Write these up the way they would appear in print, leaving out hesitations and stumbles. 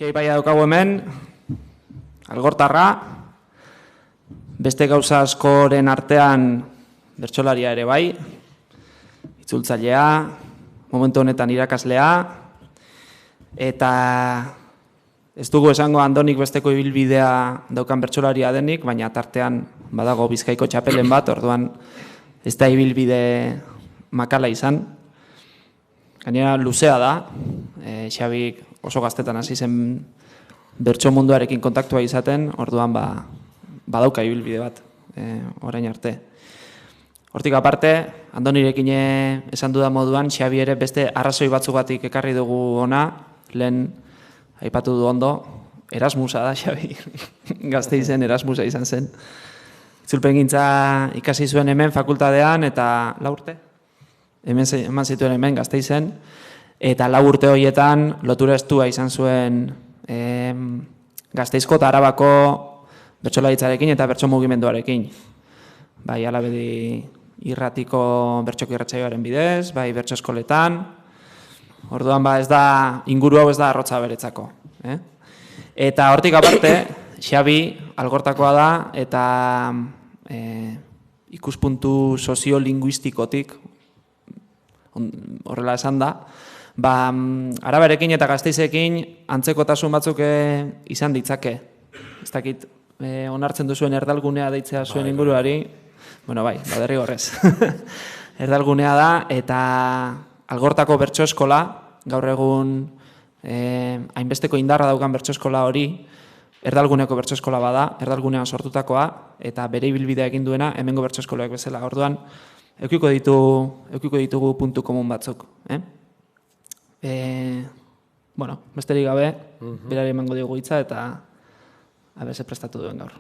Xeipaia daukagu hemen, algortarra, beste gauza askoren artean bertsolaria ere bai, itzultzailea, momentu honetan irakaslea, eta ez dugu esango Andonik besteko ibilbidea daukan bertsolaria denik, baina tartean badago Bizkaiko txapelen bat, orduan ez da ibilbide makala izan. Gainera luzea da, Xabik oso gaztetan hasi zen bertso munduarekin kontaktua izaten, orduan badauka ibilbide bat, orain arte. Hortik aparte, Andonirekin esan dudan moduan, Xabi ere beste arrazoi batzugatik ekarri dugu ona, lehen aipatu du ondo, Erasmusa da Xabi, Gasteizen Erasmusa izan zen. Itzulpengintza ikasi zuen hemen fakultatean eta 4 urte? Eman zituen hemen Gasteizen, eta 4 urte horietan lotura estua izan zuen Gasteizko eta Arabako bertsolaritzarekin eta bertso mugimenduarekin. Bai, Alabedi irratiko bertsoki irratsaioaren bidez, bai bertso eskoletan. Orduan ez da, inguru hau ez da arrotza beretzako. Eta hortik aparte, Xabi algortakoa da eta ikuspuntu soziolinguistikotik, horrela esan da, Arabarekin eta Gasteizekin antzekotasun batzuk izan ditzake. Ez dakit, onartzen duzuen erdalgunea deitzea zuen inguruari, bueno bai, derrigorrez. Erdalgunea da eta algortako bertso eskola, gaur egun hainbesteko indarra daukan bertso eskola hori, erdalguneko bertso eskola bada, erdalgunean sortutakoa, eta bere ibilbidea egin duena hemengo bertso eskolaak bezala. Orduan, eukiko ditugu puntu komun batzuk. Bueno, besterik gabe, berari emango diogu hitza eta abese prestatu duen gaur.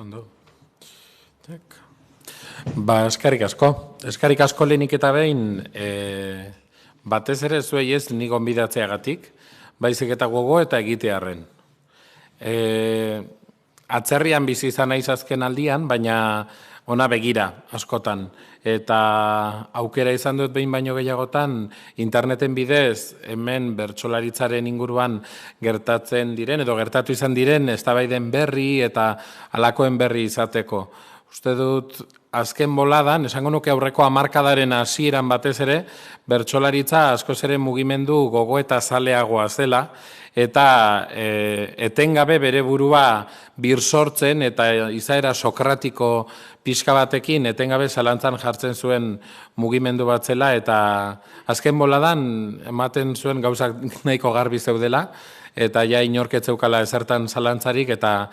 Ondo. Eskerrik asko. Eskerrik asko lehenik eta behin, batez ere zuei ez nik gonbidatzeagatik, baizik eta gogo eta egitearren. Atzerrian bizi izan naiz azken aldian, baina ona begira askotan. Eta aukera izan dut behin baino gehiagotan, interneten bidez, hemen bertsolaritzaren inguruan gertatzen diren, edo gertatu izan diren, eztabaiden berri eta halakoen berri izateko. Uste dut, azken boladan, esango nuke aurreko hamarkadaren hasieran batez ere, bertsolaritza askoz ere mugimendu gogo eta zaleagoa zela, eta etengabe bere burua birsortzen eta izaera sokratiko pixka batekin etengabe zalantzan jartzen zuen mugimendu bat zela, eta azken boladan ematen zuen gauzak nahiko garbi zeudela, eta ja inorketzeukala ezertan zalantzarik, eta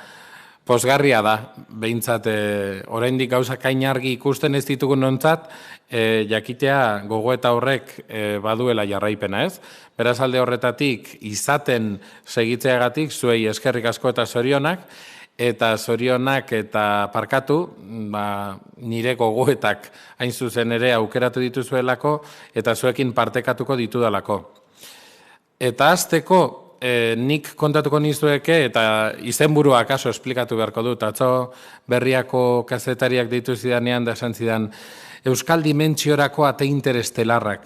pozgarria da, behintzat, oraindik gauzak hain argi ikusten ez ditugun nontzat, jakitea gogo eta horrek baduela jarraipena, ez? Beraz alde horretatik izaten segitzeagatik zuei eskerrik asko eta zorionak, eta parkatu, nire gogoetak hain zuzen ere aukeratu dituzuelako, eta zuekin partekatuko ditudalako. Eta hasteko, nik kontatuko nizueke, eta izenburua kaso esplikatu beharko dut, atzo berriako kazetariak deitu zidanean da esan zidan, Euskal Dimentsiorako ate interestelarrak.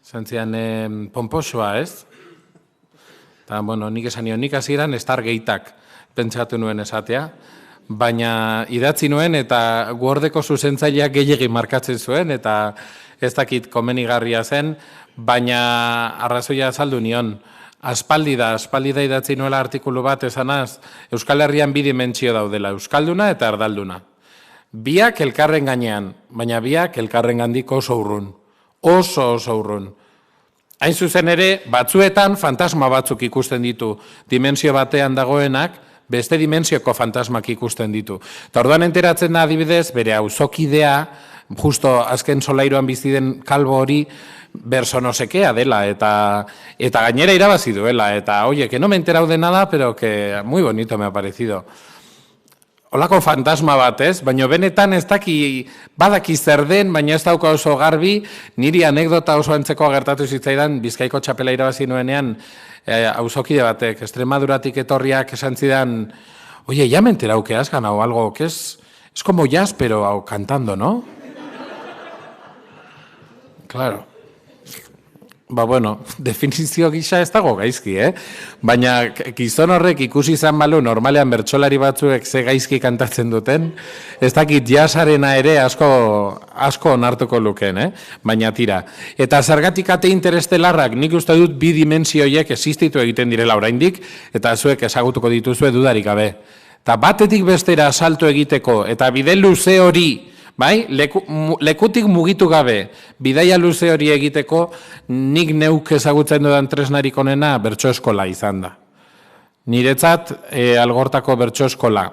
Esan zidan, pomposoa, ez? Eta, bueno, nik esan nio, nik hasieran Stargateak pentsatu nuen esatea, baina idatzi nuen eta Wordeko zuzentzaileak gehiegi markatzen zuen, eta ez dakit komenigarria zen, baina arrazoia azaldu nion. Aspaldi da idatzi nuela artikulu bat esanaz, Euskal Herrian bi dimentsio daudela, Euskalduna eta Erdalduna. Biak elkarren gainean, baina biak elkarren gandik oso urrun. Oso urrun. Hain zuzen ere, batzuetan fantasma batzuk ikusten ditu, dimensio batean dagoenak, beste dimensioko fantasmak ikusten ditu. Eta orduan enteratzen da adibidez, bere auzokidea, justo azken solairuan bizi den kalbo hori, berso no sekea dela, eta gainera irabazi duela, eta oye, que no me he enterado de nada, pero que muy bonito me ha parecido. Olako fantasma bat, ez? Baina benetan ez badaki zer den, baina ez dauka oso garbi, niri anekdota oso antzeko gertatu zitzaidan, Bizkaiko txapela irabazi nuenean, auzokide batek, Extremaduratik etorriak esan zidan, oye, ya me he enterado que has ganado algo, que es como jazz, pero cantando, ¿no? Claro. definizio gisa ez dago gaizki, Baina gizon horrek ikusi izan balu normalean bertsolari batzuek ze gaizki kantatzen duten, ez dakit jasarena ere asko onartuko lukeen, Baina tira. Eta zergatik ate interestelarrak nik uste dut bi dimensioiek existitu egiten direla oraindik, eta zuek ezagutuko dituzue dudarik gabe. Eta batetik bestera salto egiteko, eta bide luze hori, bai, lekutik mugitu gabe, bidaia luze hori egiteko, nik neuk ezagutzen dudan tresnarik onena bertso eskola izan da. Niretzat, Algortako bertso eskola,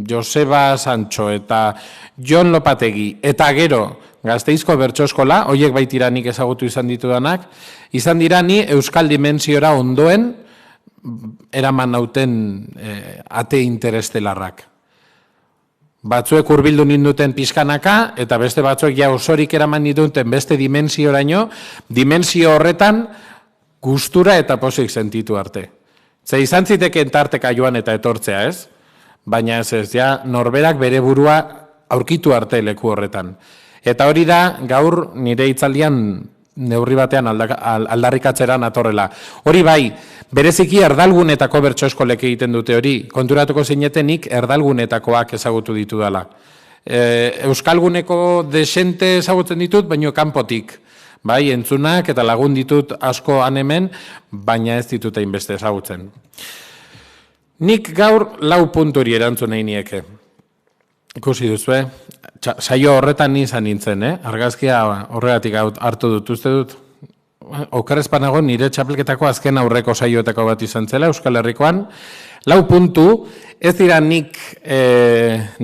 Joseba Sancho eta Jon Lopategi, eta gero Gasteizko bertso eskola, horiek baitira nik ezagutu izan ditudanak, izan dira ni euskal dimensiora ondoen eraman nauten ate interestelarrak. Batzuek hurbildu ninduten pixkanaka, eta beste batzuek ja osorik eraman ninduten beste dimensioraino, dimensio horretan gustura eta pozik sentitu arte. Ze izan ziteken tarteka joan eta etortzea, ez? Baina ez, ja norberak bere burua aurkitu arte leku horretan. Eta hori da gaur nire hitzaldian neurri batean aldarrikatzeran atorrela. Hori bai, bereziki erdalgunetako bertso eskolek egiten dute hori, konturatuko zinetenik erdalgunetakoak ezagutu ditu dela. Euskalguneko desente ezagutzen ditut, baino kanpotik. Bai, entzunak eta lagun ditut asko han hemen, baina ez ditut hainbeste ezagutzen. Nik gaur 4 punturi erantzun nahi nieke. Ikusi duzue, saio horretan izan nintzen, argazkia horregatik hartu dut, uste dut. Okerrezpanago nire txapelketako azken aurreko saioetako bat izan zela, Euskal Herrikoan. 4 puntu, ez dira nik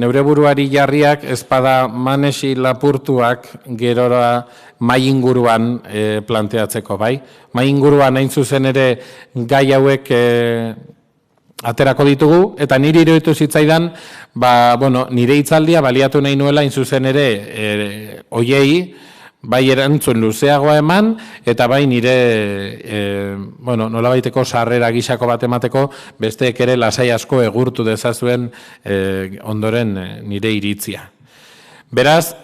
neure buruari jarriak ezpada manesi lapurtuak gerora mai inguruan planteatzeko, bai? Mai inguruan hain zuzen ere gai hauek aterako ditugu, eta niri iruditu zitzaidan, nire hitzaldia baliatu nahi nuela hain zuzen ere oiei, bai erantzun luzeagoa eman, eta bai nire, nolabaiteko sarrera gisako bat emateko, besteek ere lasai asko egurtu dezazuen ondoren nire iritzia. Beraz,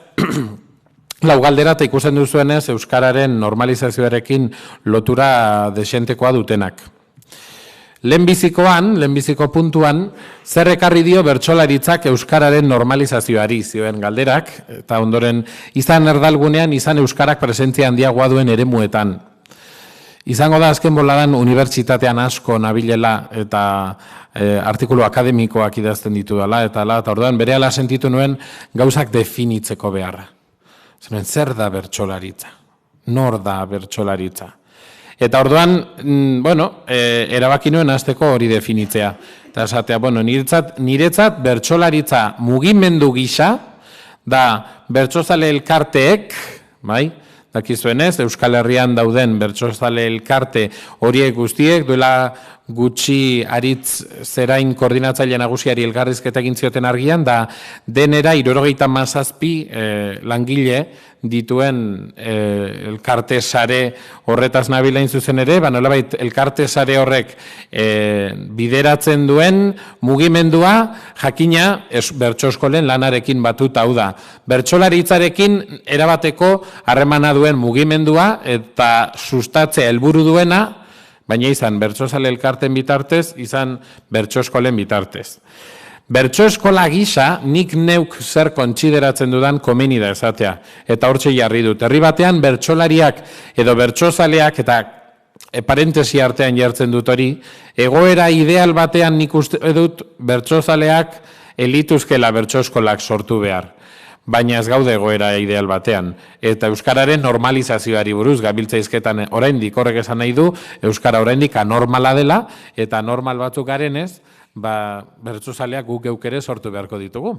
laugaldera eta ikusten duzuenez, Euskararen normalizazioarekin lotura desentekoa dutenak. Lehenbiziko puntuan, zer ekarri dio bertsolaritzak Euskararen normalizazioari zioen galderak, eta ondoren izan erdalgunean, izan Euskarak presentzia handiagoa duen eremuetan. Izango da azken boladan unibertsitatean asko nabilela eta artikulu akademikoak idazten ditu dela, eta orduan berehala sentitu nuen gauzak definitzeko beharra. Zer da bertsolaritza? Nor da bertsolaritza? Eta orduan, erabaki nuen hasteko hori definitzea. Eta esatea, niretzat bertsolaritza mugimendu gisa, da bertsozale elkarteek, bai, dakizuenez, Euskal Herrian dauden bertsozale elkarte horiek guztiek, duela gutxi aritz zerain koordinatzaile nagusiari elkarrizketa egin zioten argian, da denera 77 langile dituen elkarte sare horretaz nabilain zuzen ere, nolabait elkarte sare horrek bideratzen duen mugimendua jakina bertso eskolen lanarekin batuta hau da. Bertsolaritzarekin erabateko harremana duen mugimendua eta sustatzea helburu duena, baina izan bertsozale elkarten bitartez, izan bertso eskolen bitartez. Bertso eskola gisa, nik neuk zer kontsideratzen dudan komeni da esatea. Eta hortxe jarri dut. Herri batean bertsolariak edo bertsozaleak eta parentesi artean jartzen dut hori, egoera ideal batean nik uste dut bertsozaleak elituzkela bertso eskolak sortu behar. Baina ez gaude egoera ideal batean. Eta Euskararen normalizazioari buruz, gabiltzaizketan oraindik horrek esan nahi du, Euskara oraindik anormala dela, eta normal batzuk garenez, bertsozaleak guk geuk ere sortu beharko ditugu.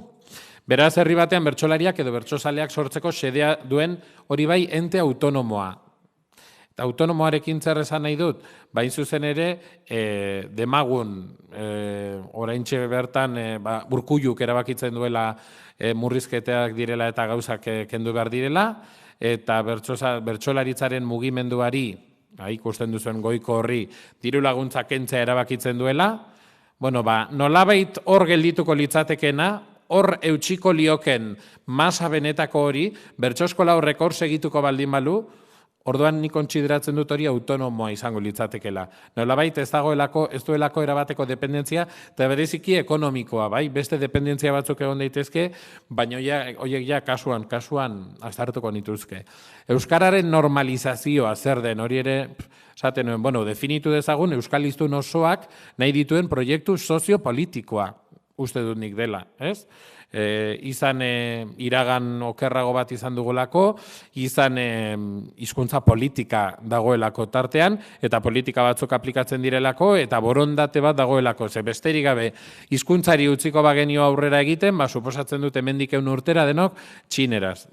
Beraz, herri batean bertsolariak edo bertsozaleak sortzeko xedea duen hori bai ente autonomoa. Eta autonomoarekin zer esan nahi dut, bain zuzen ere, demagun, oraintxe bertan, Urkulluk erabakitzen duela murrizketeak direla eta gauzak kendu behar direla, eta bertsolaritzaren mugimenduari, ikusten duzuen goiko horri, diru laguntza kentzea erabakitzen duela, nolabait hor geldituko litzatekena, hor eutxiko lioken masa benetako hori, bertso eskola horrek hor segituko baldin balu, Orduan nik kontsideratzen dut hori autonomoa izango litzatekela. Nolabait ez duelako erabateko dependentzia, eta bereziki ekonomikoa, bai, beste dependentzia batzuk egon daitezke, baina horiek ja kasuan aztertuko nituzke. Euskararen normalizazioa zer den, hori ere, esaten nuen, bueno, definitu dezagun Euskal Hiztun osoak nahi dituen proiektu soziopolitikoa, uste dut nik dela, ez? Izan iragan okerrago bat izan dugulako, izan hizkuntza politika dagoelako tartean, eta politika batzuk aplikatzen direlako, eta borondate bat dagoelako. Ze besterik gabe, hizkuntzari utziko bagenio aurrera egiten, suposatzen dut hemendik 100 urtera denok txineraz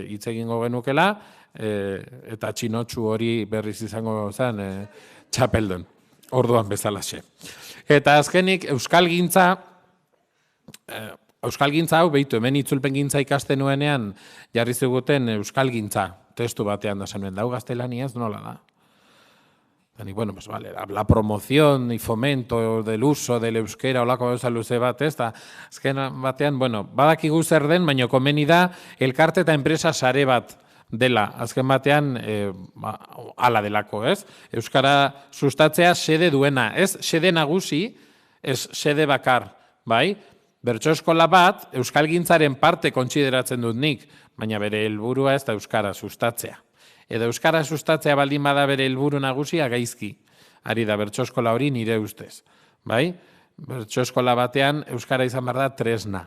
hitz egingo genukela, eta txinotsu hori berriz izango zen txapeldon, orduan bezalaxe. Eta azkenik, Euskalgintza hau, behitu, hemen itzulpengintza ikasten nuenean jarri ziguten Euskalgintza testu batean da zenuen, dau gaztelaniaz nola da. Y bueno, pues vale, la promoción y fomento del uso del euskera olako gauza luze bat, ez da, azken batean, bueno, badakigu zer den, baina komeni da elkarte eta enpresa sare bat dela, azken batean ala delako, ez? Euskara sustatzea xede duena, ez xede nagusi, ez xede bakar, bai? Bertso eskola bat, euskalgintzaren parte kontsideratzen dut nik, baina bere helburua ez da euskara sustatzea. Edo euskara sustatzea baldin bada bere helburu nagusia gaizki. Ari da bertso eskola hori nire ustez. Bai? Bertso eskola batean euskara izan behar da tresna,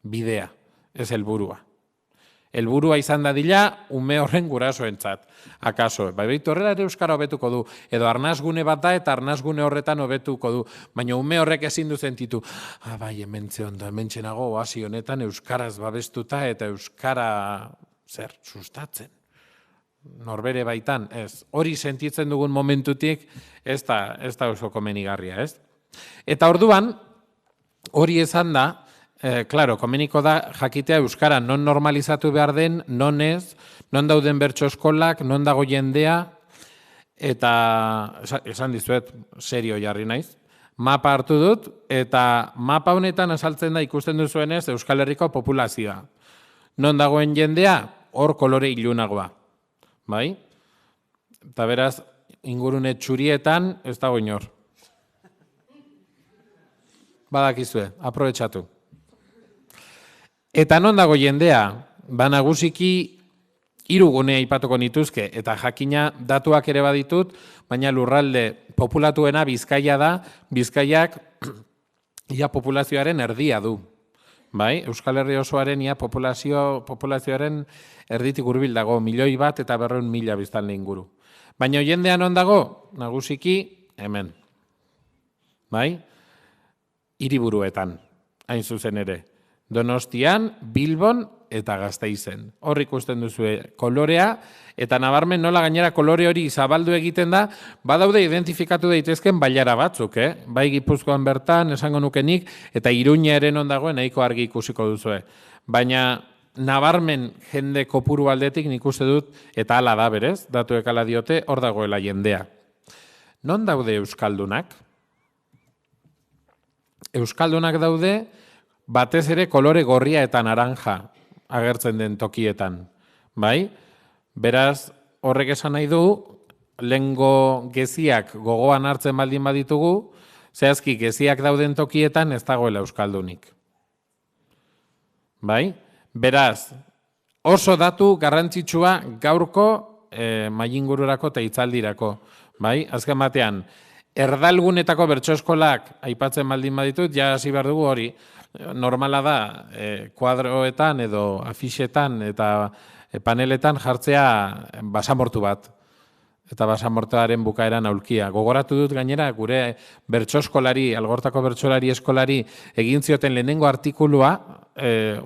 bidea, ez helburua. Helburua izan dadila ume horren gurasoentzat. Akaso, behitu horrela ere euskara hobetuko du, edo arnazgune bat da eta arnazgune horretan hobetuko du, baina ume horrek ezin du sentitu, bai, hemen ondo, hemen txenago, oasi honetan euskaraz babestuta eta euskara zer sustatzen. Norbere baitan, ez. Hori sentitzen dugun momentutik ez da oso komenigarria, ez? Eta orduan, hori esan da, claro, komeniko da jakitea euskara non normalizatu behar den, non ez, non dauden bertso eskolak, non dago jendea, eta esan dizuet, serio jarri naiz, mapa hartu dut, eta mapa honetan azaltzen da ikusten duzuenez Euskal Herriko populazioa. Non dagoen jendea, hor kolore ilunagoa, bai? Eta beraz, ingurune txurietan ez dago inor. Badakizue, aprobetxatu. Eta non dago jendea, nagusiki 3 gune aipatuko nituzke, eta jakina datuak ere baditut, baina lurralde populatuena Bizkaia da, Bizkaiak ia populazioaren erdia du. Bai? Euskal Herri osoaren ia populazioaren erditik hurbil dago, 1.100.000 eta 200.000 biztanle inguru. Baina jendea non dago, nagusiki hemen. Bai? Hiriburuetan, hain zuzen ere. Donostian, Bilbon eta Gasteizen. Hor ikusten duzue kolorea, eta nabarmen nola gainera kolore hori zabaldu egiten da, badaude identifikatu daitezken bailara batzuk, bai Gipuzkoan bertan, esango nukenik, eta Iruña ere non dagoen nahiko argi ikusiko duzue. Baina nabarmen jende kopuru aldetik nik uste dut, eta hala da berez, datuek hala diote, hor dagoela jendea. Non daude euskaldunak? Euskaldunak daude, batez ere kolore gorria eta naranja agertzen den tokietan, bai? Beraz, horrek esan nahi du, lehengo geziak gogoan hartzen baldin baditugu, zehazki geziak dauden tokietan ez dagoela euskaldunik. Bai? Beraz, oso datu garrantzitsua gaurko mailingururako eta hitzaldirako, bai? Azken batean, erdalgunetako bertso eskolak aipatzen baldin baditut, ja hasi behar dugu hori, normala da kuadroetan edo afixetan eta paneletan jartzea basamortu bat. Eta basamortuaren bukaeran aulkia. Gogoratu dut gainera, gure bertso eskolari, Algortako bertsolari eskolari egin zioten lehenengo artikulua,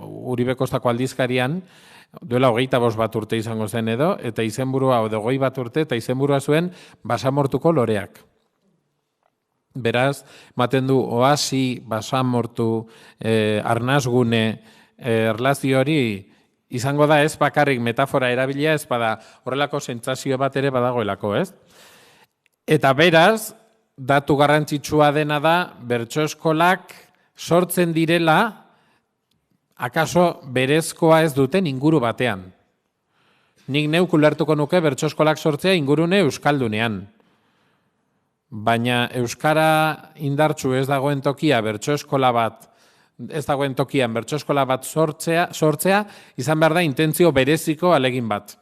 Uribe Kostako aldizkarian, duela 25 bat urte izango zen edo, eta izenburua, 20 bat urte, eta izenburua zuen basamortuko loreak. Beraz, ematen du oasi, basamortu, arnazgune, erlazio hori izango da ez bakarrik metafora erabilia, ez bada horrelako sentsazio bat ere badagoelako, ez? Eta beraz, datu garrantzitsua dena da, bertso eskolak sortzen direla, akaso berezkoa ez duten inguru batean. Nik neuk ulertuko nuke bertso eskolak sortzea ingurune euskaldunean. Baina euskara indartsu ez dagoen tokia bertso eskola bat, ez dagoen tokian bertso eskola bat sortzea izan behar da intentzio bereziko alegin bat.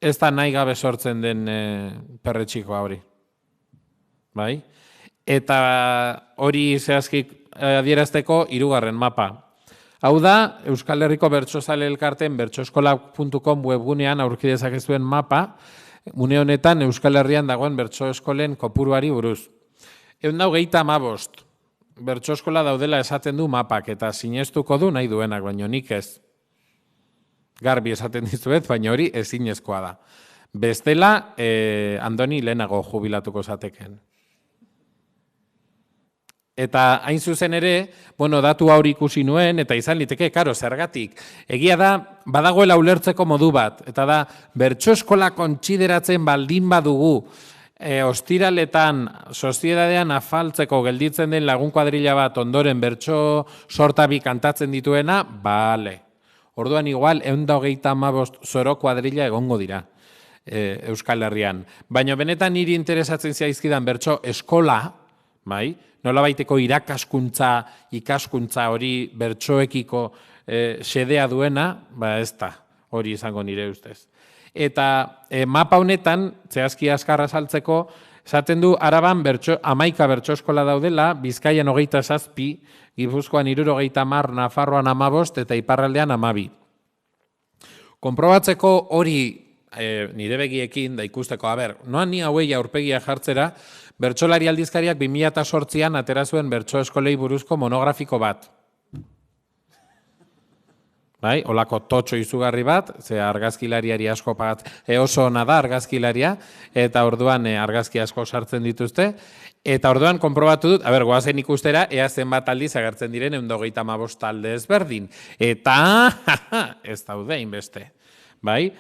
Ez da nahi gabe sortzen den perretxikoa hori. Bai? Eta hori zehazkik adierazteko 3. mapa. Hau da, Euskal Herriko Bertsozale Elkarteen bertsoeskola.com webgunean aurki dezakezuen mapa, une honetan Euskal Herrian dagoen bertso eskolen kopuruari buruz. 125 bertso eskola daudela esaten du mapak, eta sinestuko du nahi duenak, baina nik ez. Garbi esaten dizuet, baina hori ezinezkoa da. Bestela, Andoni lehenago jubilatuko zateken. Eta hain zuzen ere, datu hori ikusi nuen, eta izan liteke, karo, zergatik. Egia da, badagoela ulertzeko modu bat, eta da, bertso eskola kontsideratzen baldin badugu, ostiraletan, soziedadean afaltzeko gelditzen den lagun kuadrilla bat ondoren bertso sortabi kantatzen dituena, bale. Orduan igual, 125 zoro kuadrilla egongo dira Euskal Herrian. Baina benetan niri interesatzen zaizkidan bertso eskola, bai, nolabaiteko ikaskuntza hori bertsoekiko xedea duena, ez da, hori izango nire ustez. Eta mapa honetan, zehazki azkarra saltzeko, esaten du Araban 11 bertso eskola daudela, Bizkaian 27, Gipuzkoan 70, Nafarroan 15 eta Iparraldean 12. Konprobatzeko hori nire begiekin, da ikusteko, noan ni hauei aurpegia jartzera, Bertsolari aldizkariak 2008an atera zuen bertso eskolei buruzko monografiko bat. Bai, olako totxo izugarri bat, ze argazkilariari asko pagat, oso ona da argazkilaria, eta orduan argazki asko sartzen dituzte, eta orduan konprobatu dut, goazen ikustera, ea zenbat aldiz agertzen diren 125 talde ezberdin. Eta, ez daude inbeste. Bai,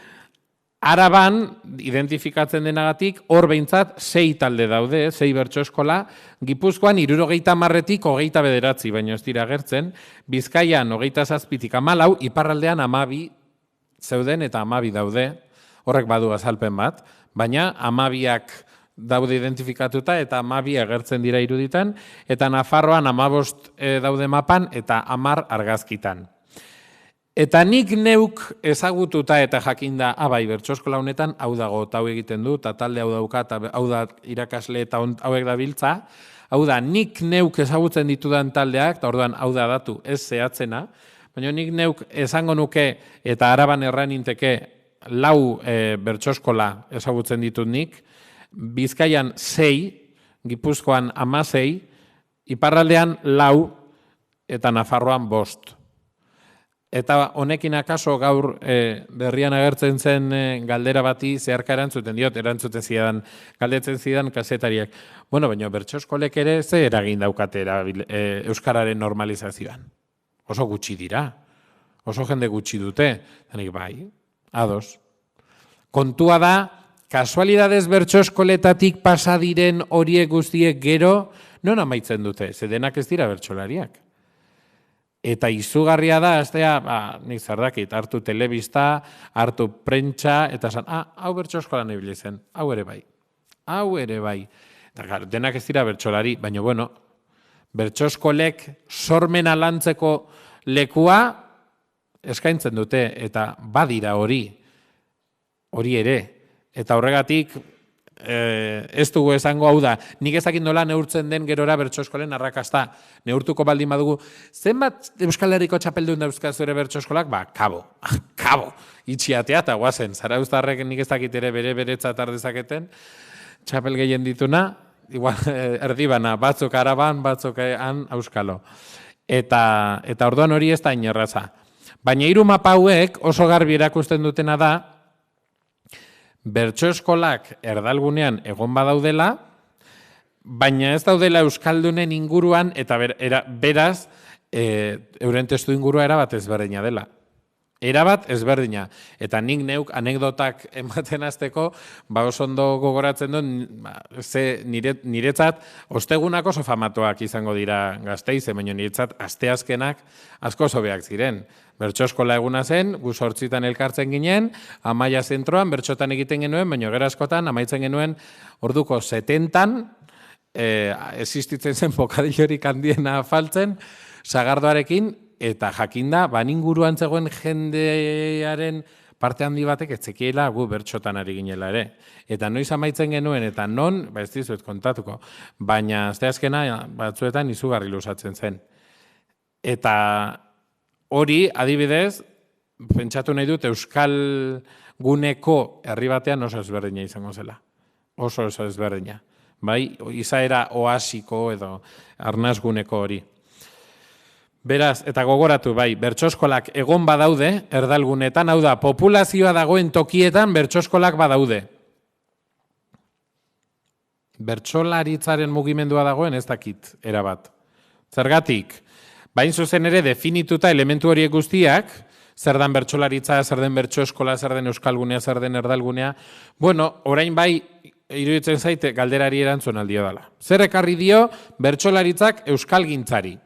Araban, identifikatzen denagatik, hor behintzat 6 talde daude, 6 bertso eskola, Gipuzkoan 70-tik 29, baina ez dira agertzen, Bizkaian 27-tik 14, Iparraldean 12 zeuden eta 12 daude, horrek badu azalpen bat, baina 12ak daude identifikatuta eta 12 agertzen dira iruditan, eta Nafarroan 15 daude mapan eta 10 argazkitan. Eta nik neuk ezagututa eta jakinda, bai, bertso eskola honetan, hau dago, eta hau egiten du, eta talde hau dauka, eta hau da irakasle eta hauek da biltza, hau da, nik neuk ezagutzen ditudan taldeak, eta orduan hau da datu ez zehatzena, baina nik neuk esango nuke, eta Araban erran inteke, 4 bertso eskola ezagutzen ditut nik, Bizkaian 6, Gipuzkoan 16, Iparraldean 4, eta Nafarroan 5. Eta honekin akaso gaur berrian agertzen zen galdera bati zeharka erantzuten diot, galdetzen zidan kazetariak. Baina bertso eskolek ere ze eragin daukate euskararen normalizazioan. Oso gutxi dira, oso jende gutxi dute. Zanik bai, ados. Kontua da, kasualidadez bertso eskoletatik pasa diren horiek guztiek gero, non amaitzen dute, ze denak ez dira bertsolariak. Eta izugarria da, nik zardakit, hartu telebista, hartu prentsa, eta esan, hau bertso eskolan ibili zen, hau ere bai. Eta denak ez dira bertsolari, baina bertso eskolek sormena lantzeko lekua eskaintzen dute, eta badira hori ere. Eta horregatik, ez dugu esango hau da, nik ezakit nola neurtzen den gerora bertso eskolen arrakasta. Neurtuko baldin badugu, zenbat Euskal Herriko txapeldun dauzkaz zure bertso eskolak? Kabo, itxiatea eta guazen. Zarauztarrek nik ezakit ere beretzat ardezaketen, txapel gehien dituna, igual erdibana, batzuk Araban, batzuk Euskalo. Eta orduan hori ez da inerraza. Baina 3 mapa hauek oso garbi erakusten dutena da, bertso eskolak erdalgunean egon badaudela, baina ez daudela euskaldunen inguruan, eta beraz, euren testu ingurua erabat ezberdina dela. erabat ezberdina. Eta nik neuk anekdotak ematen hasteko, oso ondo gogoratzen dut, niretzat, ostegunak oso famatuak izango dira Gasteizen, baina niretzat asteazkenak asko sobeak ziren. Bertso eskola eguna zen, gu 8 elkartzen ginen, Amaia zentroan, bertsotan egiten genuen, baina gero askotan, amaitzen genuen orduko 70-an, existitzen zen bokadillorik handiena faltzen, sagardoarekin, eta jakinda, inguruan zegoen jendearen parte handi batek etzekiela gu bertsotan ari ginela ere. Eta noiz amaitzen genuen, eta non, ez dizuet kontatuko, baina asteazkena batzuetan izugarri luzatzen zen. Eta hori, adibidez, pentsatu nahi dut, Euskal guneko herri batean oso ezberdina izango zela. Oso ezberdina. Bai, izaera oasiko edo arnazguneko hori. Beraz, eta gogoratu, bai, bertsoskolak egon badaude, erdalgunetan, hau da, populazioa dagoen tokietan bertsoskolak badaude. Bertsolaritzaren mugimendua dagoen ez dakit, erabat. Zergatik, bain zuzen ere definituta elementu horiek guztiak, zer den bertsolaritza, zer den bertsoeskola, zer den euskalgunea, zer den erdalgunea, bueno, orain bai, iruditzen zaite galderari erantzun aldio dela. Zer ekarri dio bertsolaritzak euskalgintzari?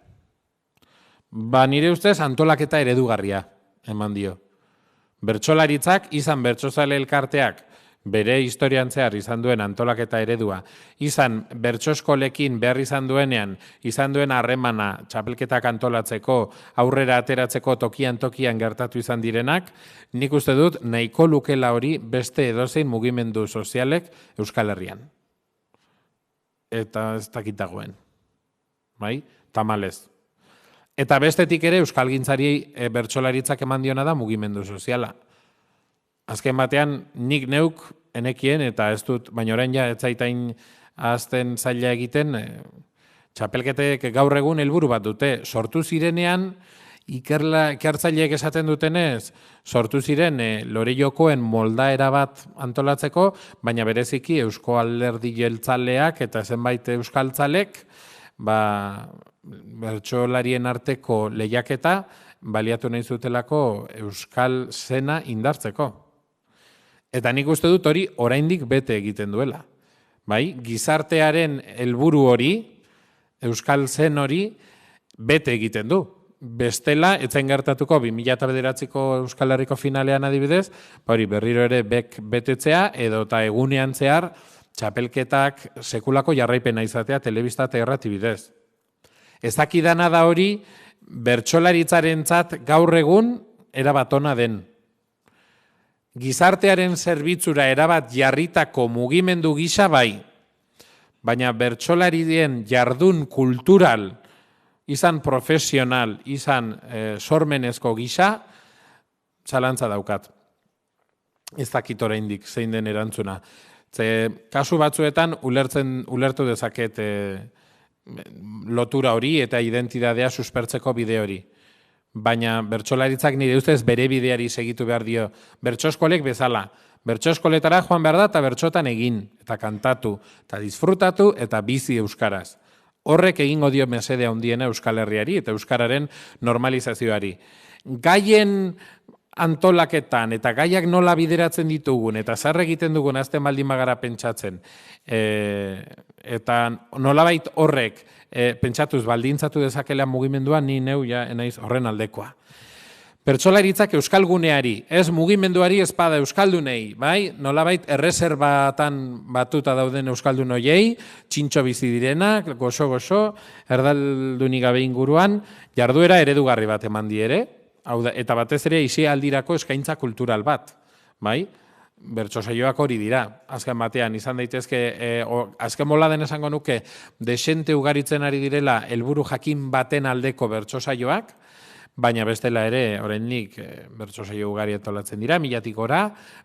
Nire ustez antolaketa eredugarria eman dio. Bertsolaritzak izan bertsozale elkarteak bere historian zehar izan duen antolaketa eredua, izan bertsoeskolekin behar izan duenean, izan duen harremana txapelketak antolatzeko, aurrera ateratzeko tokian gertatu izan direnak, nik uste dut nahiko lukela hori beste edozein mugimendu sozialek Euskal Herrian. Eta ez dakitagoen. Bai? Tamalez. Eta bestetik ere euskalgintzari bertsolaritzak eman diona da mugimendu soziala. Azken batean nik neuk enekien eta ez dut, baina orain ja ez zaitain azten zaila egiten, txapelketek gaur egun helburu bat dute. Sortu zirenean, ikertzaileek esaten dutenez, sortu ziren Lorellokoen moldaera bat antolatzeko, baina bereziki Eusko Alderdi Jeltzaleak eta zenbait euskaltzalek, bertsolarien arteko lehiaketa baliatu nahi zutelako euskal zena indartzeko. Eta nik uste dut hori oraindik bete egiten duela. Bai, gizartearen helburu hori, euskal zen hori, bete egiten du. Bestela, etzen gertatuko 2009ko Euskal Herriko finalean adibidez, hori berriro ere betetzea, edo eta egunean zehar, txapelketak sekulako jarraipena izatea telebista eta irrati bidez. Ezakidana da hori, bertsolaritzarentzat gaur egun erabat ona den. Gizartearen zerbitzura erabat jarritako mugimendu gisa bai, baina bertsolarien jardun kultural, izan profesional, izan sormenezko gisa, txalantza daukat. Ez dakit oraindik zein den erantzuna. Kasu batzuetan ulertu dezaket lotura hori eta identidadea suspertzeko bide hori. Baina bertsolaritzak nire ustez bere bideari segitu behar dio. Bertsoeskolek bezala. Bertsoeskoletara joan behar da eta bertsotan egin, eta kantatu, eta disfrutatu, eta bizi euskaraz. Horrek egingo dio mesedea handiena Euskal Herriari eta euskararen normalizazioari. Gaien antolaketan eta gaiak nola bideratzen ditugun eta zer egiten dugun azten baldin bagara pentsatzen eta nolabait horrek pentsatuz baldintzatu dezakela mugimendua ni neu ja enaiz horren aldekoa. Bertsolaritzak euskalguneari, ez mugimenduari espada euskaldunei, bai? Nolabait erreserbatan batuta dauden euskaldun hoiei, txintxo bizi direnak, goxo-goxo, erdaldunik gabe inguruan, jarduera eredugarri bat eman di ere, eta batez ere aldirako eskaintza kultural bat, bai? Bertso saioak hori dira, azken batean, izan daitezke, azken moladen esango nuke, desente ugaritzen ari direla helburu jakin baten aldeko bertso saioak, baina bestela ere, oraindik bertso saio ugari antolatzen dira, 1000-tik gora,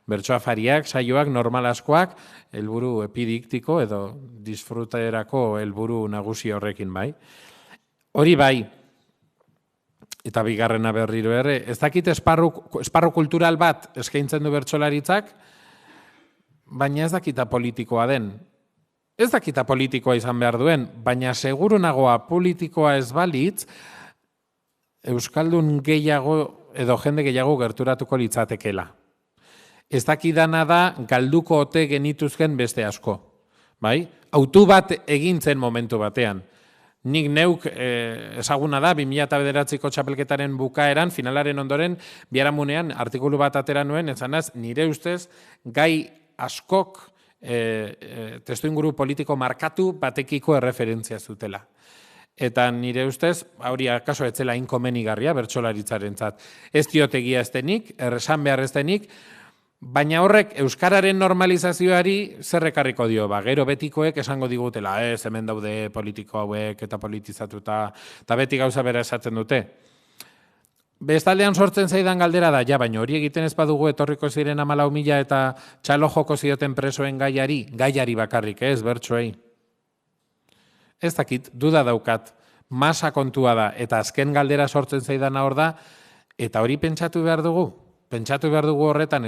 bertso afariak, saioak, normal askoak, helburu epidiktiko edo disfruterako helburu nagusi horrekin, bai? Hori bai, eta bigarrena berriro ere, ez dakit esparru kultural bat eskaintzen du bertsolaritzak, baina ez dakita politikoa den. Ez dakita politikoa izan behar duen, baina seguru nagoa politikoa ez balitz, euskaldun gehiago edo jende gehiago gerturatuko litzatekela. Ez dakidana da galduko ote genituzken beste asko. Bai? Autu bat egin zen momentu batean. Nik neuk ezaguna da, 2009ko txapelketaren bukaeran, finalaren ondoren, biharamunean artikulu bat atera nuen, ezanaz, nire ustez, gai askok testuinguru politiko markatu batekiko erreferentzia zutela. Eta nire ustez, hori akaso etzela inkomenigarria bertsolaritzaren zat. Ez diotegia eztenik, erresan behar eztenik, baina horrek euskararen normalizazioari zer ekarriko dio, gero betikoek esango digutela, hemen daude politiko hauek eta politizatuta, eta beti gauza bera esaten dute. Bestaldean sortzen zaidan galdera da, baina hori egiten ez badugu etorriko ziren 14.000 eta txalo joko zioten presoen gaiari bakarrik, ez bertsoei. Ez dakit, duda daukat, masa kontua da, eta azken galdera sortzen zaidana hor da, eta hori pentsatu behar dugu? Pentsatu behar dugu horretan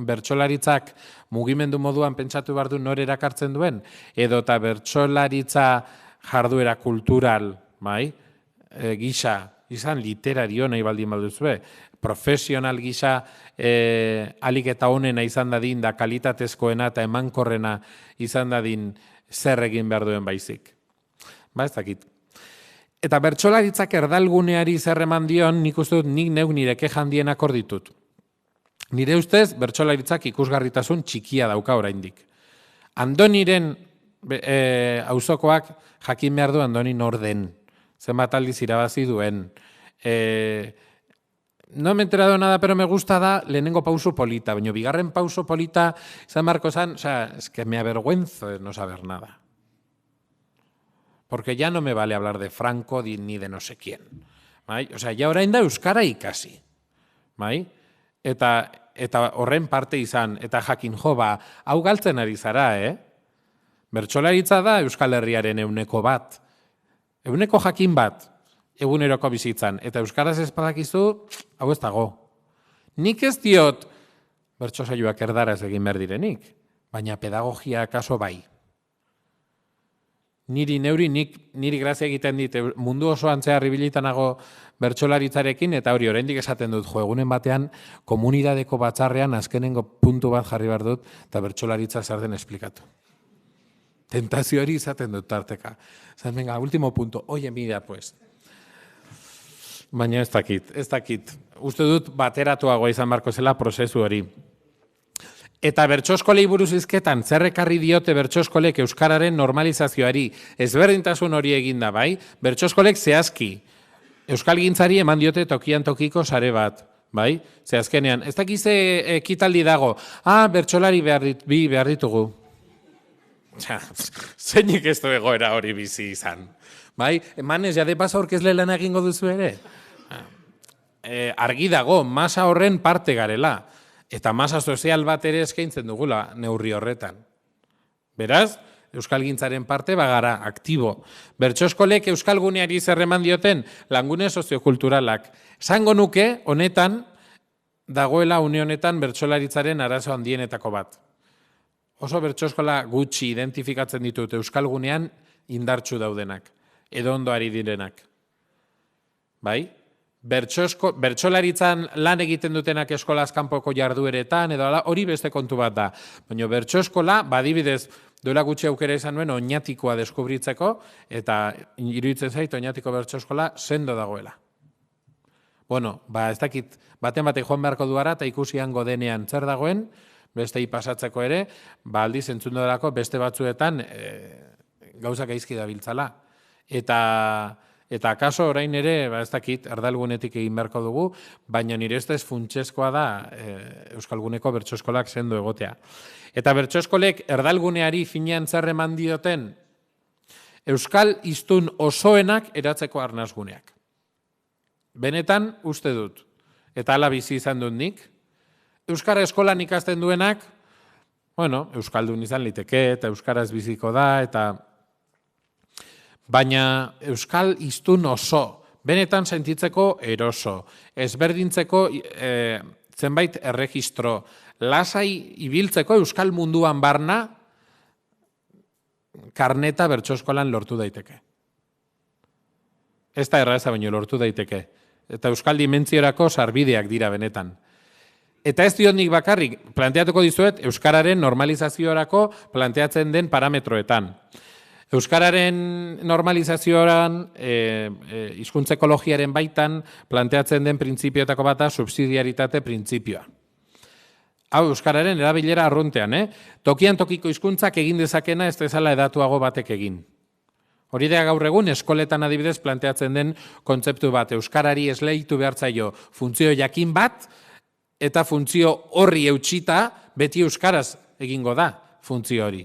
bertsolaritzak mugimendu moduan pentsatu behar du nor erakartzen duen, edo eta bertsolaritza jarduera kultural, gisa, izan literario nahi baldin baduzue, profesional gisa alik eta honena izan dadin, da kalitatezkoena eta emankorrena izan dadin zer egin behar duen baizik. Ez dakit. Eta bertsolaritzak erdalguneari zer eman dion, nik uste dut nik neuk nire kexandienak hor ditut. Nire ustez, bertsolaritzak ikusgarritasun txikia dauka oraindik. Andoniren auzokoak jakin behar du Andoni nor den, zenbat aldiz irabazi duen. No me he enterado nada, pero me gusta da lehenengo pauso polita, baina bigarren pauso polita izan marko zan, es que me avergüenzo de no saber nada. Porque ya no me vale hablar de Franco ni de no sé quién. Ya orain da euskara ikasi. Eta horren parte izan, eta jakin hau galtzen ari zara, Bertsolaritza da Euskal Herriaren euneko bat. Euneko jakin bat, eguneroko bizitzan. Eta euskaraz ez badakizu, hau ez dago. Nik ez diot, bertso saioak erdaraz egin behar direnik, baina pedagogia kaso bai. Niri grazia egiten dit, mundu oso antzear ibilitanago bertsolaritzarekin, eta hori oraindik esaten dut, egunen batean, komunidadeko batzarrean azkenengo puntu bat jarri behar dut, eta bertsolaritza zer den esplikatu. Tentazio hori izaten dut tarteka. Zan, venga, último punto, oye, mira, pues. Baina ez dakit. Uste dut bateratuagoa izan barko zela prozesu hori. Eta bertsoskolei buruz hizketan, zer ekarri diote bertsoskolek euskararen normalizazioari, ezberdintasun hori eginda, bai? Bertsoskolek zehazki, euskalgintzari eman diote tokian tokiko sare bat, bai? Zehazkenean, ez dakize ekitaldi dago, bertsolari behar ditugu. Zeinik ez du egoera hori bizi izan, bai? Emanez, jade pasa aurkezle lan egingo duzu ere? Argi dago, masa horren parte garela. Eta masa sozial bat ere eskaintzen dugula neurri horretan. Beraz, euskalgintzaren parte bagara, aktibo. Bertsoskolek euskalguneari zerreman dioten langune soziokulturalak. Zango nuke, honetan, dagoela une honetan bertsolaritzaren arazo handienetako bat. Oso bertsoskola gutxi identifikatzen ditut euskalgunean indartsu daudenak, edo ondoari direnak. Bai? Bertsolaritzan lan egiten dutenak eskolaz kanpoko jardueretan, edo hori beste kontu bat da. Baina bertsoskola, badibidez, duela gutxi aukera izan nuen oinatikoa deskubritzeko, eta iruditzen zait oinatiko bertsoskola sendo dagoela. Bueno, ez dakit, baten batek joan beharko duara, eta ikusiango denean zer dagoen, bestei pasatzeko ere, aldiz entzun delako beste batzuetan gauzak gaizki dabiltzala. Eta akaso orain ere, ez dakit, erdalgunetik egin beharko dugu, baina nire ez funtsezkoa da euskalguneko bertsoskolak sendo egotea. Eta bertsoskolek erdalguneari finean zer eman dioten euskal hiztun osoenak eratzeko arnasguneak. Benetan uste dut, eta hala bizi izan dut nik, euskara eskolan ikasten duenak, euskaldun izan liteke, eta euskaraz biziko da, eta baina euskal hiztun oso, benetan sentitzeko eroso, ezberdintzeko zenbait erregistro, lasai ibiltzeko euskal munduan barna, karneta bertsoskolan lortu daiteke. Ez da erraza baino lortu daiteke. eta euskal dimentziorako sarbideak dira benetan. Eta ez diot nik bakarrik, planteatuko dizuet euskararen normalizaziorako planteatzen den parametroetan. Euskararen normalizazioan, hizkuntza ekologiaren baitan, planteatzen den printzipioetako bata subsidiaritate printzipioa. Hau, euskararen erabilera arruntean, tokian tokiko hizkuntzak egin dezakena ez dezala edatuago batek egin. Hori da gaur egun eskoletan adibidez planteatzen den kontzeptu bat, euskarari esleitu behartzaio funtzio jakin bat, eta funtzio horri eutxita beti euskaraz egingo da funtzio hori.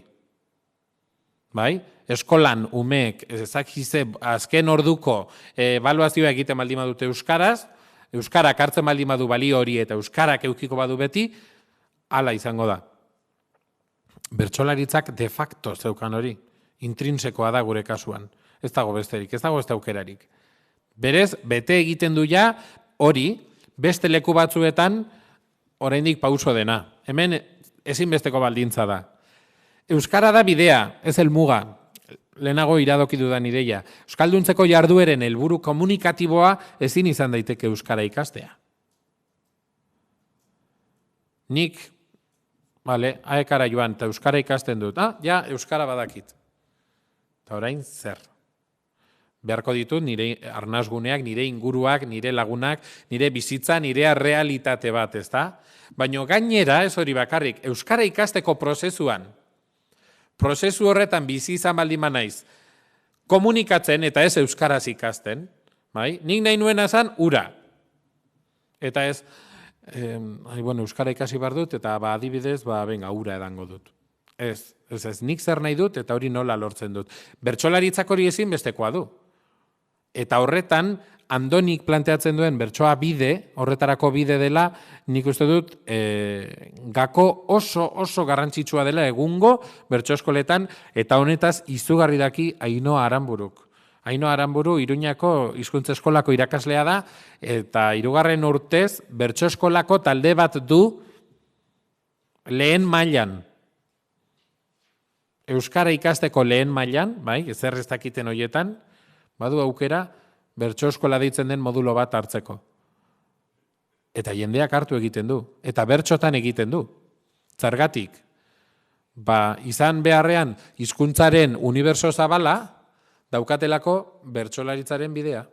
Bai? Eskolan umeek ezakize azken orduko ebaluazioa egiten baldin badute euskaraz, euskarak hartzen baldin badu balio hori eta euskarak eukiko badu beti, hala izango da. Bertsolaritzak de facto zeukan hori, intrinsekoa da gure kasuan. Ez dago besterik, ez dago ez aukerarik. Berez, bete egiten du ja hori, beste leku batzuetan oraindik pauso dena. Hemen ezinbesteko baldintza da. Euskara da bidea, ez helmuga. Lehenago iradoki dudan ideia. Euskalduntzeko jardueren helburu komunikatiboa ezin izan daiteke euskara ikastea. Nik, aekara joan, eta euskara ikasten dut. Ja, euskara badakit. Eta orain, zer? Beharko ditut nire arnasguneak, nire inguruak, nire lagunak, nire bizitza, nire realitate bat, ezta? Baina gainera, ez hori bakarrik, euskara ikasteko prozesuan, prozesu horretan bizi izan baldin naiz, komunikatzen eta ez euskaraz ikasten, bai? Nik nahi nuena zan, ura. Eta ez, euskara ikasi behar dut, eta adibidez, ura edango dut. Ez, nik zer nahi dut, eta hori nola lortzen dut. Bertsolaritzak hori ezin bestekoa du. Eta horretan, Andonik planteatzen duen bertsoa bide, horretarako bide dela, nik uste dut gako oso garrantzitsua dela egungo bertso eskoletan, eta honetaz izugarri daki Ainhoa Aranburuk. Ainhoa Aranburu Iruñako hizkuntza eskolako irakaslea da, eta 3. urtez bertso eskolako talde bat du lehen mailan. Euskara ikasteko lehen mailan, bai, ezer ez dakiten horietan, badu aukera, bertso eskola deitzen den modulo bat hartzeko. Eta jendeak hartu egiten du. Eta bertsotan egiten du. Zergatik, izan beharrean hizkuntzaren unibertso zabala, daukatelako bertsolaritzaren bidea.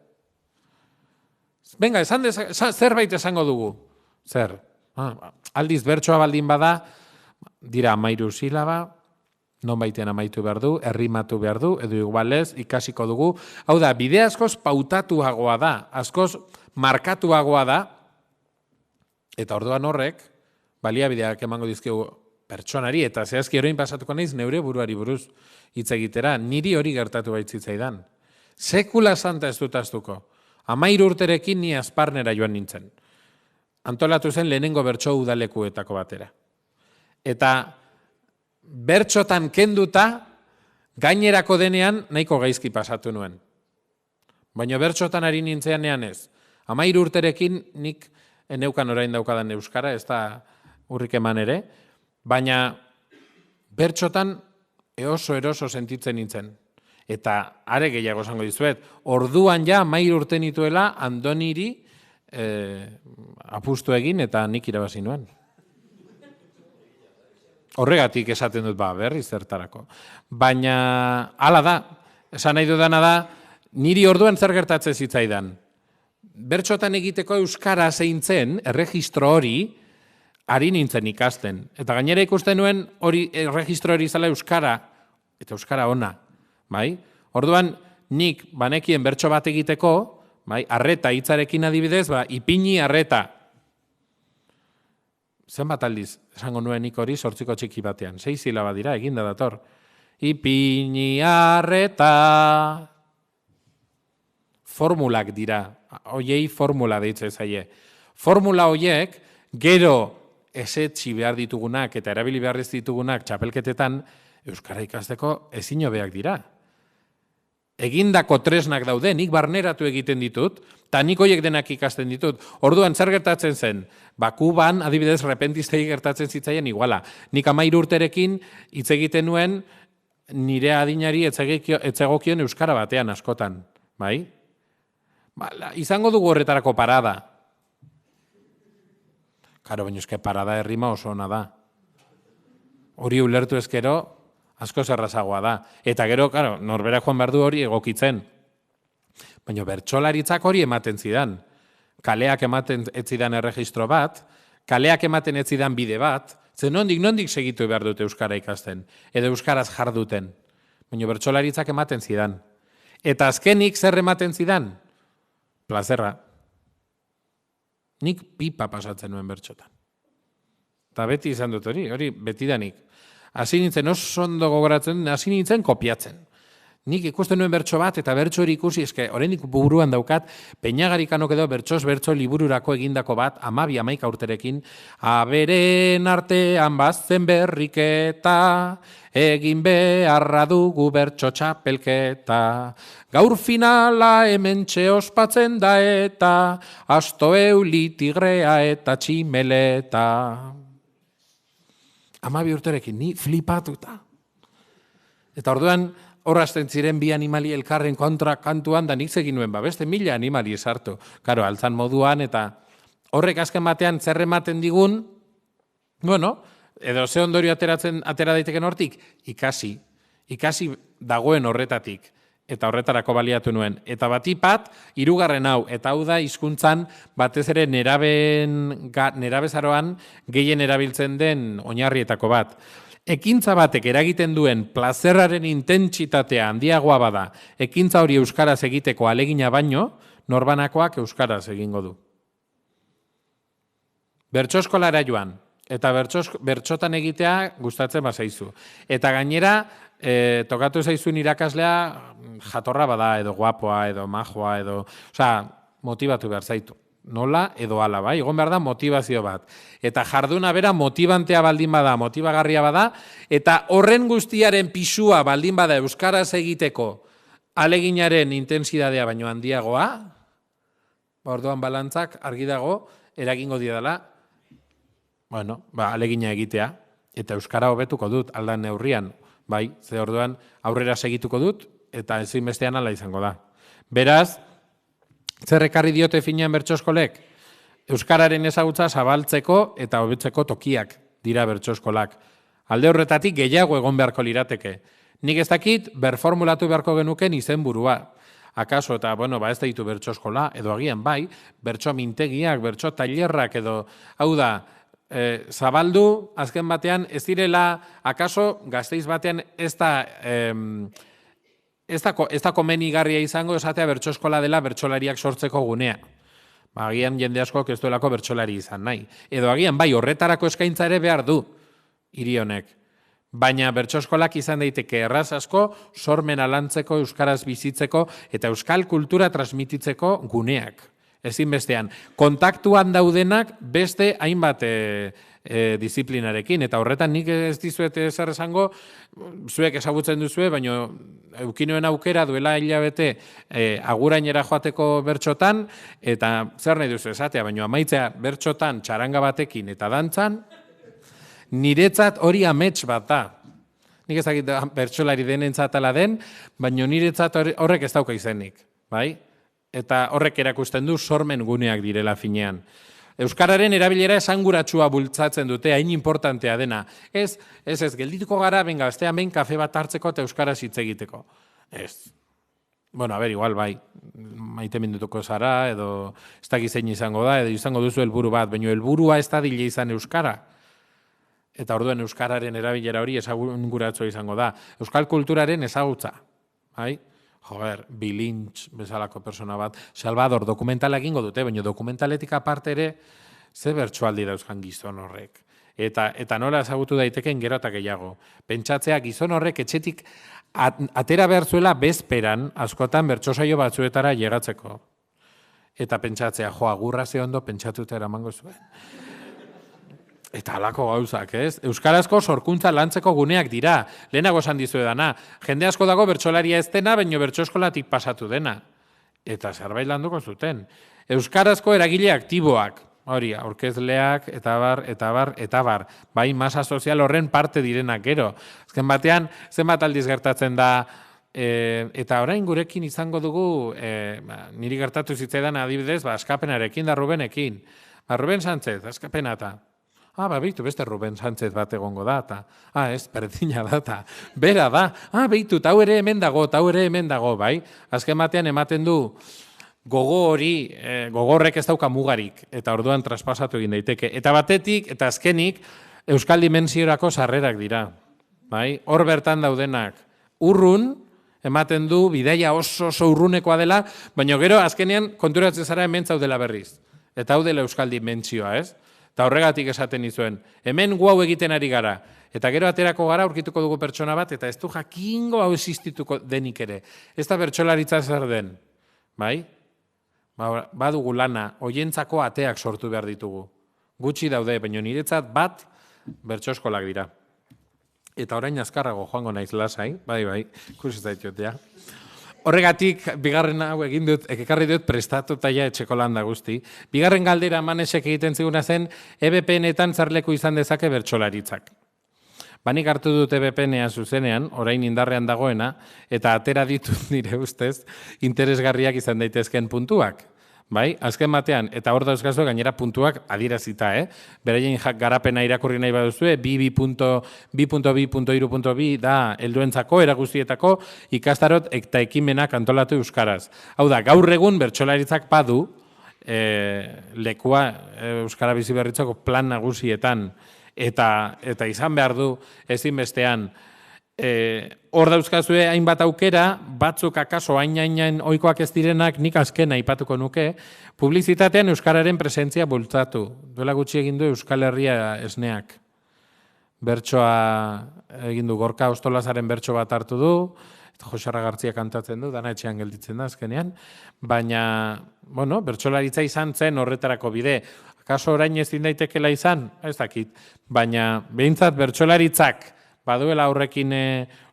Venga, zerbait esango dugu. Zer? Aldiz bertsoa baldin bada, dira 13 silaba, non baiten amaitu behar du, errimatu behar du, edo igualez, ikasiko dugu. Hau da, bide askoz pautatuagoa da, askoz markatuagoa da, eta orduan horrek, baliabideak emango dizkigu pertsonari, eta zehazki orain pasatuko naiz neure buruari buruz hitz egitera, niri hori gertatu baitzitzaidan. Sekula santa ez dut astuko. 13 urterekin ni Azparnera joan nintzen. Antolatu zen lehenengo bertso udalekuetako batera. Eta bertsotan kenduta, gainerako denean nahiko gaizki pasatu nuen. Baina bertsotan ari nintzeanean ez. 13 urterekin nik eneukan orain daukadan euskara, ez da urrik eman ere, baina bertsotan oso eroso sentitzen nintzen. Eta are gehiago esango dizuet, orduan ja 13 urte nituela Andoniri apustu egin eta nik irabazi nuen. Horregatik esaten dut berriz zertarako. Baina, hala da, esan nahi dudana da, niri orduan zer gertatzen zitzaidan. Bertsotan egiteko euskara zeintzen, erregistro hori, ari nintzen ikasten. Eta gainera ikusten nuen hori erregistro hori zala euskara, eta euskara ona. Bai? Orduan, nik banekien bertso bat egiteko, bai, arreta hitzarekin adibidez, ipini arreta. Zenbat aldiz, esango nuen nik hori 8 txiki batean. 6 silaba dira, eginda dator. Ipini arreta. Formulak dira. Hoiei formula deitze zaie. Formula hoiek, gero esetxi behar ditugunak eta erabili behar ez ditugunak txapelketetan, euskara ikasteko ezin hobeak dira. Egindako tresnak daude, nik barneratu egiten ditut, eta nik hoiek denak ikasten ditut. Orduan, zer gertatzen zen? Kuban, adibidez, repentistei gertatzen zitzaien iguala. Nik 13 urterekin hitz egiten nuen nire adinari etzegokion euskara batean askotan. Bai? Izango dugu horretarako parada. Karo, baina eske parada errima oso ona da. Hori ulertu ezkero, asko zerrazagoa da. Eta gero, karo, norbera joan behar du hori egokitzen. Baina bertsolaritzak hori ematen zidan. Kaleak ematen ez zidan erregistro bat, kaleak ematen ez zidan bide bat, ze nondik segitu behar dute euskara ikasten, edo euskaraz jarduten. Baina bertsolaritzak ematen zidan. Eta azkenik zer ematen zidan? Plazerra. Nik pipa pasatzen nuen bertxotan. Eta beti izan dut hori betidanik. Hasi nintzen oso ondo gogoratzen, hasi nintzen kopiatzen. Nik ikusten nuen bertso bat, eta bertso hori ikusi, eske, oraindik buruan daukat, Peñagarikanok edo bertsoz bertso libururako egindako bat, 12-13 urterekin, aberen artean bazen berriketa, egin beharra dugu bertso txapelketa. Gaur finala hementxe ospatzen da eta, asto euli tigrea eta tximeleta. 12 urterekin, ni flipatuta. Eta orduan, horrazten ziren bi animali elkarren kontra kantuan, da nik zegin nuen, beste 1000 animali esartu. Karo, altzan moduan, eta horrek azken batean zerrematen digun, edo ze ondorio atera daiteken hortik, ikasi dagoen horretatik, eta horretarako baliatu nuen. Eta batipat, 3. hau, eta hau da hizkuntzan batez ere nerabezaroan gehien erabiltzen den oinarrietako bat. Ekintza batek eragiten duen plazerraren intentsitatea handiagoa bada, ekintza hori euskaraz egiteko alegina baino, norbanakoak euskaraz egingo du. Bertsoskolara joan, eta bertsotan egitea gustatzen bazaizu. Eta gainera, tokatu zaizun irakaslea jatorra bada, edo guapoa, edo majoa, edo... motibatu behar zaitu. Nola edo ala, bai? Egon behar da motivazio bat. Eta jarduna bera motibantea baldin bada, motibagarria bada, eta horren guztiaren pisua baldin bada euskaraz egiteko aleginaren intensidadea baino handiagoa, orduan balantzak argi dago eragingo diedala, alegina egitea, eta euskara hobetuko dut aldan neurrian, bai, ze orduan aurrera segituko dut, eta ezinbestean ala izango da. Beraz, zer ekarri diote finean bertsoskolek? Euskararen ezagutza zabaltzeko eta hobetzeko tokiak dira bertsoskolak. Alde horretatik gehiago egon beharko lirateke. Nik ez dakit berformulatu beharko genuken izenburua. Akaso eta, ez da ditu bertsoskola, edo agian bai, bertso mintegiak, bertso tailerrak edo, hau da, zabaldu, azken batean, ez direla, akaso, Gasteiz batean ez da komenigarria izango esatea bertsoskola dela bertsolariak sortzeko gunea. Agian jende asko ez duelako bertsolari izan nahi. Edo agian bai horretarako eskaintza ere behar du hiri honek. Baina bertsoskolak izan daiteke erraz asko sormena lantzeko, euskaraz bizitzeko eta euskal kultura transmititzeko guneak. Ezinbestean, kontaktuan daudenak beste hainbat disiplinarekin, eta horretan nik ez dizuet zer esango, zuek ezagutzen duzue, baina eukinuen aukera duela hilabete agurainera joateko bertsotan, eta zer nahi duzu esatea, baina amaitzea bertsotan txaranga batekin eta dantzan, niretzat hori amets bat da. Nik ez dakit bertsolari denentzat ala den, baina niretzat horrek ez dauka izenik, bai? Eta horrek erakusten du sormen guneak direla finean. Euskararen erabilera esanguratsua bultzatzen dute, hain importantea dena. Ez, geldituko gara, bestean behin kafe bat hartzeko eta euskaraz hitz egiteko. Ez. Igual bai, maite mindutuko zara, edo ez dakiz zein izango da, edo izango duzu helburu bat, baina helburua ez da dile izan euskara. Eta orduan euskararen erabilera hori esanguratsua izango da. Euskal kulturaren ezagutza. Bai? Bilintz bezalako persona bat, Salvador, dokumentala egingo dute, baina dokumentaletik aparte ere, ze bertsoaldi dauzkan gizon horrek. Eta nola ezagutu daiteken gero eta gehiago. Pentsatzea gizon horrek etxetik atera behar zuela bezperan, askotan bertsosaio batzuetara llegatzeko. Eta pentsatzea, agurra ze ondo pentsatuta eramango zuen. Eta halako gauzak, ez? Euskarazko sorkuntza lantzeko guneak dira. Lehenago esan dizuedana. Jende asko dago bertsolaria ez dena, baino bertsoskolatik pasatu dena. Eta zerbait landuko zuten. Euskarazko eragile aktiboak. Hori, aurkezleak, eta bar. Bai, masa sozial horren parte direnak gero. Azken batean, zenbat aldiz gertatzen da Eta orain gurekin izango dugu, niri gertatu zitzaidan adibidez, askapenarekin da Rubenekin. Ruben Sánchez, askapena eta. Beitu, beste Ruben Sánchez bat egongo da, eta, ez, berdina da, eta, bera da, beitu, eta hau ere hemen dago, bai? Azken batean ematen du, gogo hori, gogorrek ez dauka mugarik, eta orduan traspasatu egin daiteke. Eta batetik, eta azkenik, Euskal Dimentsiorako sarrerak dira, bai? Hor bertan daudenak, urrun, ematen du, bidaia oso urrunekoa dela, baina gero azkenean konturatzen zara hemen zaudela berriz. Eta hau dela Euskal Dimentsioa, ez? Eta horregatik esaten izuen, hemen guau egiten ari gara, eta gero aterako gara aurkituko dugu pertsona bat, eta ez du jakingo hau existituko denik ere. Ez da bertsolaritza zer den, bai? Badugu lana, hoientzako ateak sortu behar ditugu. Gutxi daude, baina niretzat bat bertsoskolak dira. Eta orain azkarrago joango naiz lasai, bai, ikusi zaitiotea. Horregatik, bigarren hau egin dut, ekarri dut prestatuta ja etxeko landa guzti. Bigarren galdera Manesek egiten ziguna zen, EBPN-etan zarleku izan dezake bertsolaritzak. Banik hartu dut EBPN-a zuzenean, orain indarrean dagoena, eta atera ditut nire ustez, interesgarriak izan daitezken puntuak. Bai, azken batean, eta hor dauzkazu gainera puntuak adierazita, Beraien garapena irakurri nahi baduzue, 2.2.3.2 da helduentzako, eraguzietako, ikastarot eta ekimenak antolatu euskaraz. Hau da, gaur egun bertsolaritzak badu, lekua Euskara Bizi Berritzeko plan nagusietan, eta izan behar du ezinbestean, hor dauzkazue hainbat aukera, batzuk akaso hain ohikoak ez direnak, nik azken aipatuko nuke, publizitatean euskararen presentzia bultzatu. Duela gutxi egin du Euskal Herria esneak. Bertsoa egin du, Gorka Ostolazaren bertso bat hartu du, Josarra Gartzia kantatzen du, dana etxean gelditzen da azkenean, baina, bertsolaritza izan zen horretarako bide. Akaso orain ezin daitekela izan? Ez dakit. Baina, behintzat bertsolaritzak baduela horrekin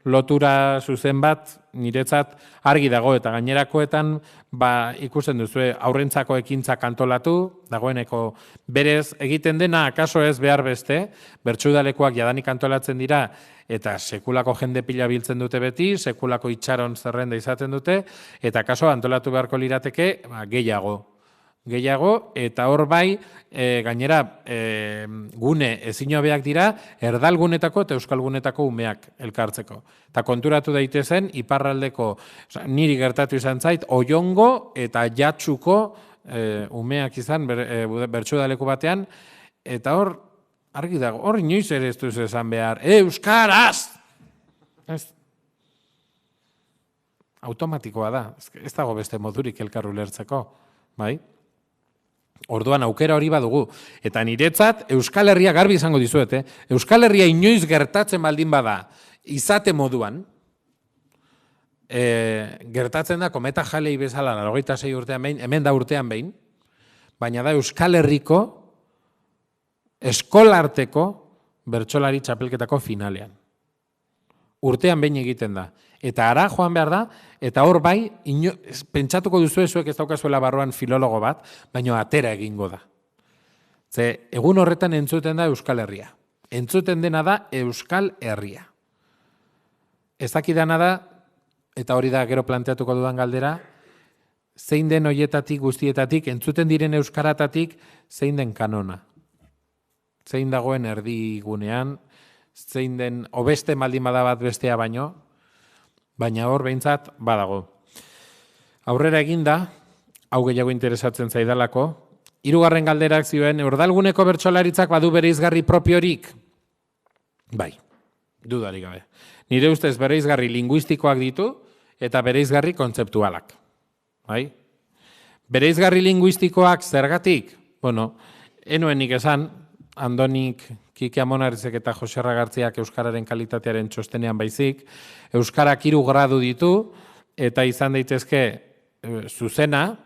lotura zuzen bat, niretzat argi dago, eta gainerakoetan ikusten duzu aurrentzako ekintzak antolatu, dagoeneko berez egiten dena, akaso ez behar beste, bertsudalekoak jadanik antolatzen dira, eta sekulako jende pila biltzen dute beti, sekulako itxaron zerrenda izaten dute, eta akaso antolatu beharko lirateke gehiago, eta hor bai, gainera, gune ezin hobeak dira, erdalgunetako eta euskalgunetako umeak elkartzeko. Eta konturatu daitezen, iparraldeko, niri gertatu izan zait, Oiongo eta Jatsuko umeak izan bertsudaleku batean, eta hor, argi dago, hor inoiz ere ez duzu esan behar, euskaraz! Automatikoa da, ez dago beste modurik elkar ulertzeko, bai? Orduan aukera hori badugu. Eta niretzat, Euskal Herria garbi izango dizuet, Euskal Herria inoiz gertatzen baldin bada izate moduan, gertatzen da kometa jalei bezala 96 urtean behin, hemen da urtean behin, baina da Euskal Herriko eskolarteko bertsolari txapelketako finalean. Urtean behin egiten da. Eta ara joan behar da, eta hor bai, pentsatuko duzu zuek ez daukazuela barruan filologo bat, baina atera egingo da. Ze, egun horretan entzuten da Euskal Herria. Entzuten dena da Euskal Herria. Ez dakidana da, eta hori da gero planteatuko dudan galdera, zein den hoietatik guztietatik, entzuten diren euskaratatik, zein den kanona. Zein dagoen erdigunean, zein den obeste maldin bada bat bestea baino, baina hor behintzat badago. Aurrera eginda, hau gehiago interesatzen zaidalako, 3. galderak zioen, erdalguneko bertsolaritzak badu bereizgarri propiorik? Bai, dudarik gabe. Nire ustez bereizgarri linguistikoak ditu eta bereizgarri kontzeptualak. Bai? Bereizgarri linguistikoak zergatik? Enoenik esan, Andonik Kike Amonarizek eta Joserra Gartziak euskararen kalitatearen txostenean baizik, euskarak 3 gradu ditu, eta izan daitezke zuzena,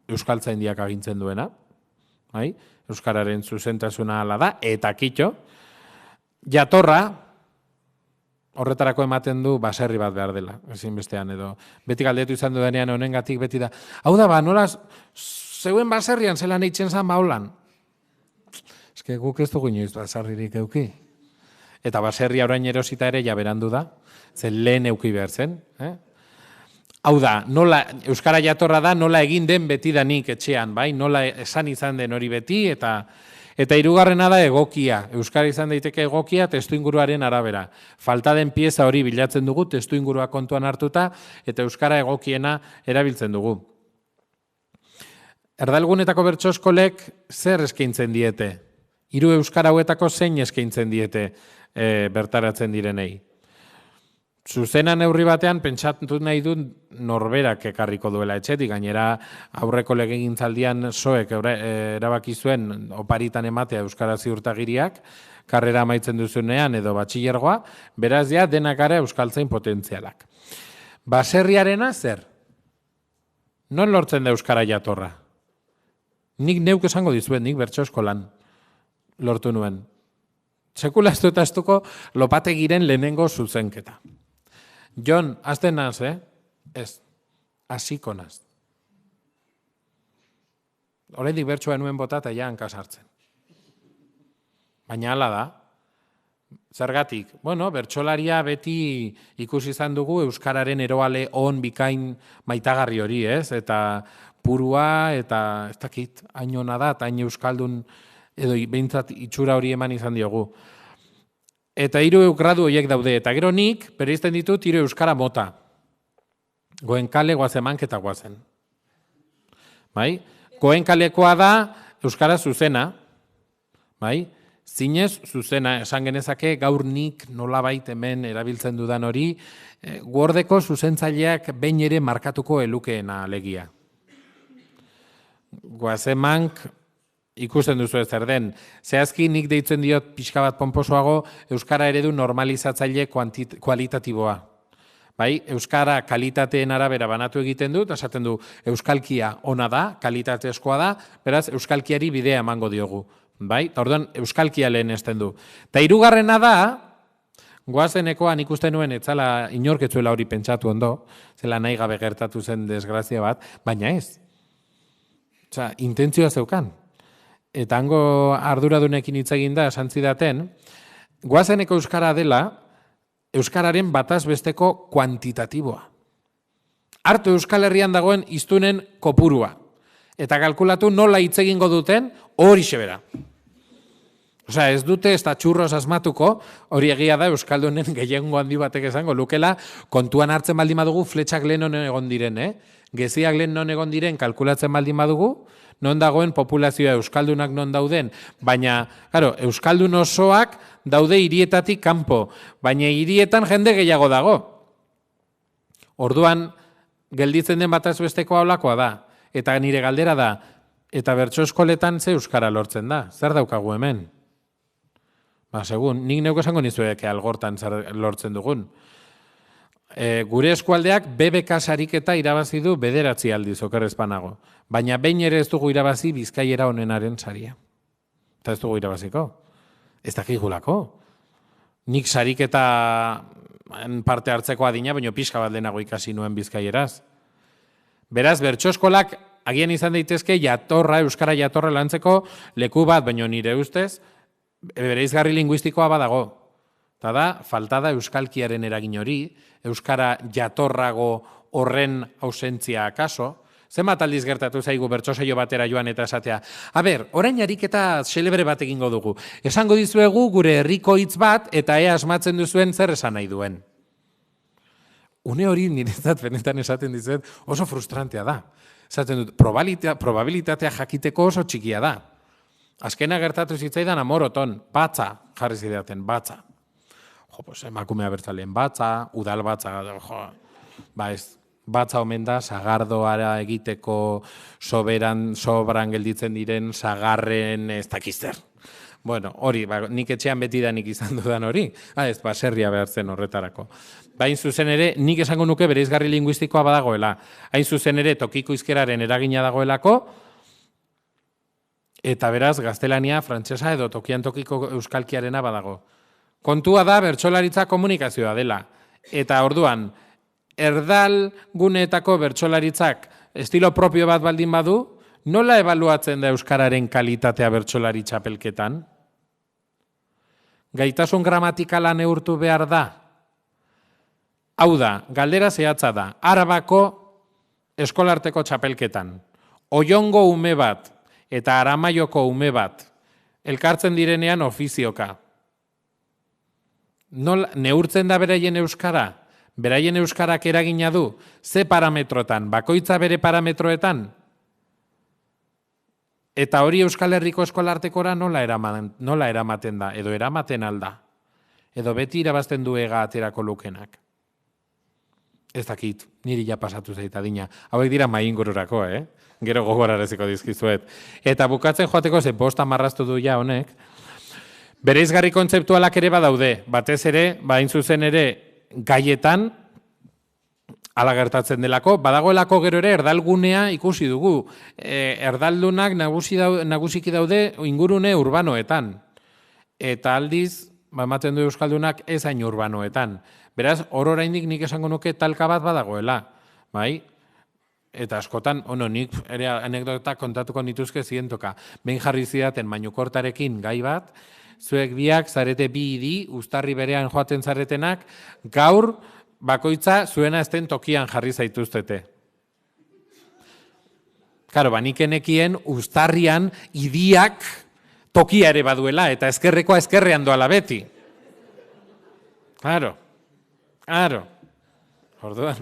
euskaltzaindiak agintzen duena, euskararen zuzentasuna ala da, eta kitxo, jatorra, horretarako ematen du baserri bat behar dela, ezinbestean edo. Beti galdetu izan dudanean honengatik beti da, hau da nola, zeuen baserrian zelan eitzen zan holan. Guk ez dugu inoiz baserririk euki. Eta baserria orain erosita ere jaberandu da, zen lehen euki behar zen. Hau da, nola, euskara jatorra da, nola egin den betidanik etxean, bai? Nola esan izan den hori beti, eta hirugarrena da egokia. Euskara izan daiteke egokia testuinguruaren arabera. Falta den pieza hori bilatzen dugu, testuingurua kontuan hartuta, eta euskara egokiena erabiltzen dugu. Erdalgunetako bertso eskolek zer eskaintzen diete? Hiru euskara hauetako zein eskaintzen diete bertaratzen direnei? Zuzena neurri batean pentsatu nahi du norberak ekarriko duela etxetik, gainera aurreko legegintzaldian soek erabaki zuen oparitan ematea euskara ziurtagiriak, karrera amaitzen duzunean edo batxilergoa, beraz ja denak gara euskaltzain potentzialak. Baserriarena zer? Non lortzen da euskara jatorra? Nik neuk esango dizuet, nik bertso eskolan lortu nuen. Sekula ez dut astuko lopategiren lehenengo zuzenketa. Jon, azten naz, Ez, hasiko naz. Horrendik bertsoa nuen bota eta ja hankasartzen. Baina hala da. Zergatik, bertsolaria beti ikusi izan dugu euskararen eroale on bikain maitagarri hori, Eta purua, eta ez dakit, hain hona da, eta hain euskaldun, edo behintzat itxura hori eman izan diogu. Eta 3 gradu horiek daude, eta gero nik, bereizten ditut 3 euskara mota. Goenkale, Guazemank eta Guazen. Bai? Goenkalekoa da euskara zuzena, bai? Zinez zuzena, esan genezake gaur nik nolabait hemen erabiltzen dudan hori, Wordeko zuzentzaileak behin ere markatuko elukeena alegia. Guazemank ikusten duzu ez zer den. Zehazki nik deitzen diot pixka bat ponposoago euskara eredu normalizatzaile kualitatiboa. Bai, euskara kalitateen arabera banatu egiten dut, esaten du euskalkia ona da, kalitatezkoa da, beraz euskalkiari bidea emango diogu. Bai, eta orduan euskalkia lehenesten du. Eta 3. da, Goazenekoan ikusten nuen etzala inorketzuela hori pentsatu ondo, zela nahi gabe gertatu zen desgrazia bat, baina ez. Osea, intentzioa zeukan. Eta hango arduradunekin hitz egin da, esan zidaten, Goazeneko euskara dela, euskararen bataz besteko kuantitatiboa. Hartu Euskal Herrian dagoen hiztunen kopurua. Eta kalkulatu nola hitz egingo duten hori xebera. Osea, ez dute ez da txurros asmatuko, hori egia da euskaldunen gehiengo handi batek esango lukela, kontuan hartzen baldin badugu fletxak lehen non egon diren, Geziak lehen non egon diren kalkulatzen baldin badugu, non dagoen populazioa euskaldunak non dauden, baina, claro, euskaldun osoak daude hirietatik kanpo, baina hirietan jende gehiago dago. Orduan, gelditzen den bataz besteko haulakoa da, eta nire galdera da, eta bertso eskoletan ze euskara lortzen da, zer daukagu hemen? Segun, nik neuko esango nizuek algortan zer lortzen dugun. Gure eskualdeak BBK sariketa irabazi du 9 aldiz okerrezpanago. Baina behin ere ez dugu irabazi Bizkaiera onenaren saria. Eta ez dugu irabaziko. Ez dakigulako. Nik sariketa parte hartzeko adina, baina pixka bat lehenago ikasi nuen Bizkaieraz. Beraz, bertso eskolak agian izan daitezke jatorra, euskara jatorra lantzeko leku bat, baina nire ustez, bereizgarri linguistikoa badago. Eta da, falta da euskalkiaren eragin hori, euskara jatorrago horren ausentzia akaso. Zenbat aldiz gertatu zaigu bertso saio batera joan eta esatea. Orain ariketa xelebre bat egingo dugu. Esango dizuegu gure herriko hitz bat eta ea asmatzen duzuen zer esan nahi duen. Une hori niretzat benetan esaten dizuet oso frustrantea da. Esaten dut, probabilitatea jakiteko oso txikia da. Azkena gertatu zitzaidan amoroton, batza, jarri zidaten, batza. Emakumea bertzalean batza, udal batza, batza omen da, sagardoara egiteko sobran gelditzen diren, sagarren ez dakizzer. Bueno, hori, nik etxean betidanik izan dudan hori, ez baserria behar zen horretarako. Hain zuzen ere, nik esango nuke bereizgarri linguistikoa badagoela. Hain zuzen ere, tokiko hizkeraren eragina dagoelako, eta beraz, gaztelania, frantsesa edo tokian tokiko euskalkiarena badago. Kontua da, bertsolaritza komunikazioa dela. Eta orduan, erdal guneetako bertsolaritzak estilo propio bat baldin badu, nola ebaluatzen da euskararen kalitatea bertsolari txapelketan? gaitasun gramatikala neurtu behar da. Hau da, galdera zehatza da, Arabako eskolarteko txapelketan, Oiongo ume bat eta Aramaioko ume bat elkartzen direnean ofizioka. Neurtzen da beraien euskara? Beraien euskarak eragina du? Ze parametrotan? Bakoitza bere parametroetan? Eta hori Euskal Herriko eskolartekora nola eramaten da? Edo eramaten alda? Edo beti irabazten du ega aterako lukenak? Ez dakit, niri ja pasatu zaita dina. Hauek dira maingururako, Gero gogoraraziko dizkizuet. Eta bukatzen joateko ze bosta marraztu du ja honek, bereizgarri kontzeptualak ere badaude, batez ere, hain zuzen ere gaietan, ala gertatzen delako, badagoelako gero ere erdalgunea ikusi dugu. Erdaldunak nagusiki daude ingurune urbanoetan. Eta aldiz, ematen du euskaldunak ez hain urbanoetan. Beraz, hor oraindik nik esango nuke talka bat badagoela, bai? Eta askotan, nik ere anekdota kontatuko nituzke zientoka. Behin jarri zidaten mainukortarekin gai bat, zuek biak zarete bi idi, uztarri berean joaten zaretenak, gaur bakoitza zuena ezten tokian jarri zaituztete. Karo, banikenekien uztarrian idiak tokia ere baduela, eta ezkerrekoa ezkerrean doala beti. Claro. Orduan,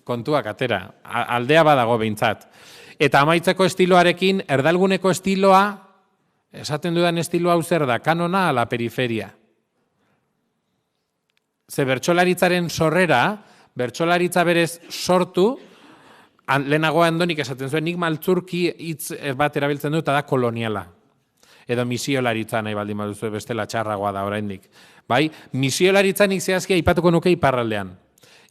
kontuak atera, aldea badago behintzat. Eta amaitzeko estiloarekin, erdalguneko estiloa, esaten dudan estiloa hau zer da, kanona ala periferia. Ze bertsolaritzaren sorrera, bertsolaritza berez sortu, lehenago Andonik esaten zuen, nik maltzurki hitz bat erabiltzen dut, eta da koloniala. Edo misiolaritza nahi baldin baduzu bestela txarragoa da oraindik. Bai, misiolaritza nik zehazki aipatuko nuke iparraldean.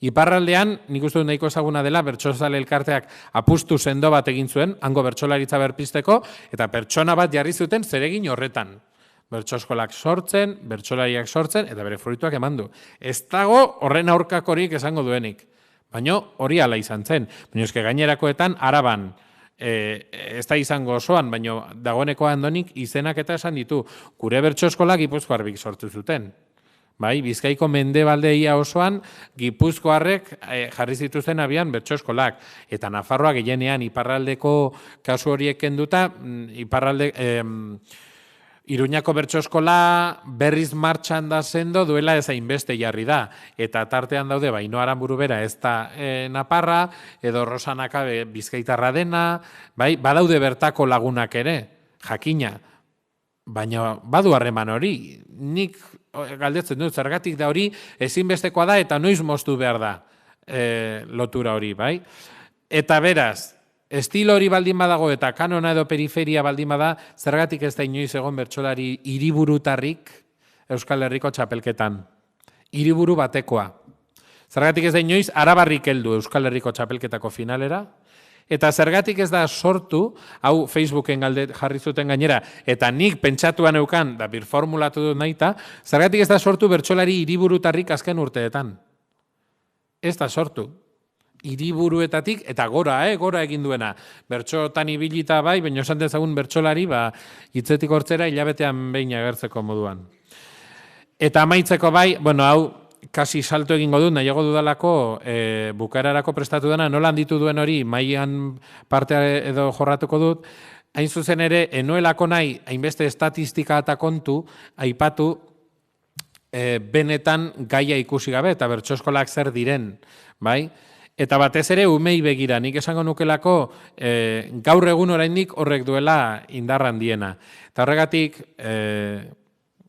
Iparraldean, nik uste dut nahiko ezaguna dela, bertsozale elkarteak apustu sendo bat egin zuen, hango bertsolaritza berpizteko, eta pertsona bat jarri zuten zeregin horretan. Bertsoskolak sortzen, bertsolariak sortzen, eta bere fruituak eman du. Ez dago horren aurkakorik esango duenik. Baina hori ala izan zen. Baina eske gainerakoetan, Araban, ez da izango osoan, baina dagoeneko Andonik izenak eta esan ditu. Gure bertsoskolak Gipuzkoarbik sortu zuten. Bai, Bizkaiko mendebaldeia osoan Gipuzkoarrek jarri zituzten abian bertsoskolak. Eta Nafarroa gehienean iparraldeko kasu horiek kenduta, Iruñako bertsoskola berriz martxan da sendo duela ez hainbeste jarri da. Eta tartean daude Baino Aranburu bera ez da Naparra, edo Rosanaka Bizkaitarra dena, bai, badaude bertako lagunak ere, jakina. Baina badu harreman hori, nik galdetzen dut, zergatik da hori ezinbestekoa da eta noiz moztu behar da lotura hori, bai? Eta beraz, estilo hori baldin badago eta kanona edo periferia baldin bada, zergatik ez da inoiz egon bertsolari hiriburutarrik Euskal Herriko txapelketan. Hiriburu batekoa. Zergatik ez da inoiz Arabarrik heldu Euskal Herriko txapelketako finalera, eta zergatik ez da sortu, hau Facebooken jarri zuten gainera, eta nik pentsatuan eukan, da birformulatu dut nahita, zergatik ez da sortu bertsolari hiriburutarrik azken urteetan. Ez da sortu. Hiriburuetatik, eta gora egin duena. Bertsotan ibilita bai, baina esan dezagun bertsolari, hitzetik hortzera hilabetean behin agertzeko moduan. Eta amaitzeko bai, hau, kasi salto egingo dut, nahiago dudalako bukaerarako prestatu dena, nola handitu duen hori, mailan parte edo jorratuko dut, hain zuzen ere, enoelako nahi, hainbeste estatistika eta kontu, aipatu benetan gaia ikusi gabe, eta bertsoskolak zer diren, bai? Eta batez ere umei begira, nik esango nukelako gaur egun oraindik horrek duela indarra handiena. Eta horregatik,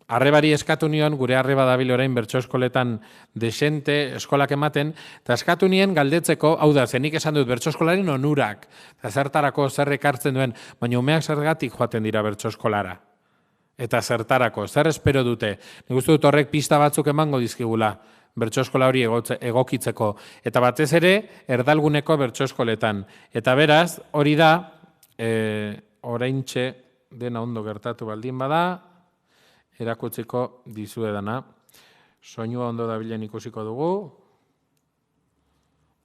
arrebari eskatu nion, gure arreba dabil orain bertsoeskoletan desente eskolak ematen, eta eskatu nien galdetzeko, hau da, zenik esan dut bertsoeskolaren onurak, eta zertarako zer ekartzen duen, baina umeak zergatik joaten dira bertsoeskolara. Eta zertarako, zer espero dute. Nik uste dut horrek pista batzuk emango dizkigula bertsoeskola hori egokitzeko. Eta batez ere, erdalguneko bertsoeskoletan. Eta beraz, hori da, oraintxe dena ondo gertatu baldin bada, erakutziko dizuedana. Soinua ondo dabilen ikusiko dugu.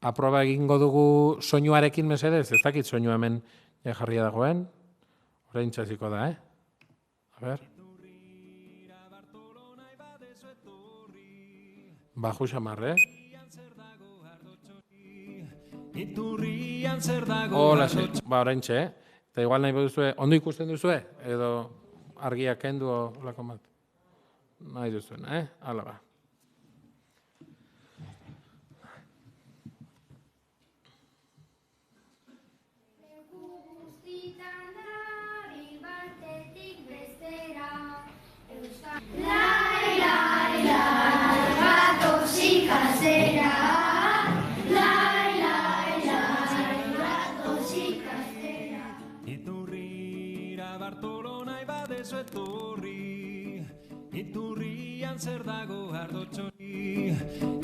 Aproba egingo dugu soinuarekin mesedez, ez dakit soinua hemen jarria dagoen. Oraintxe hasiko da, A ber. Baju xamarre. Hola, ba, oraintxe, eta igual nahi duzue, ondo ikusten duzue, edo argiak kendu olako bat. Nahi duzuena, Hala ba.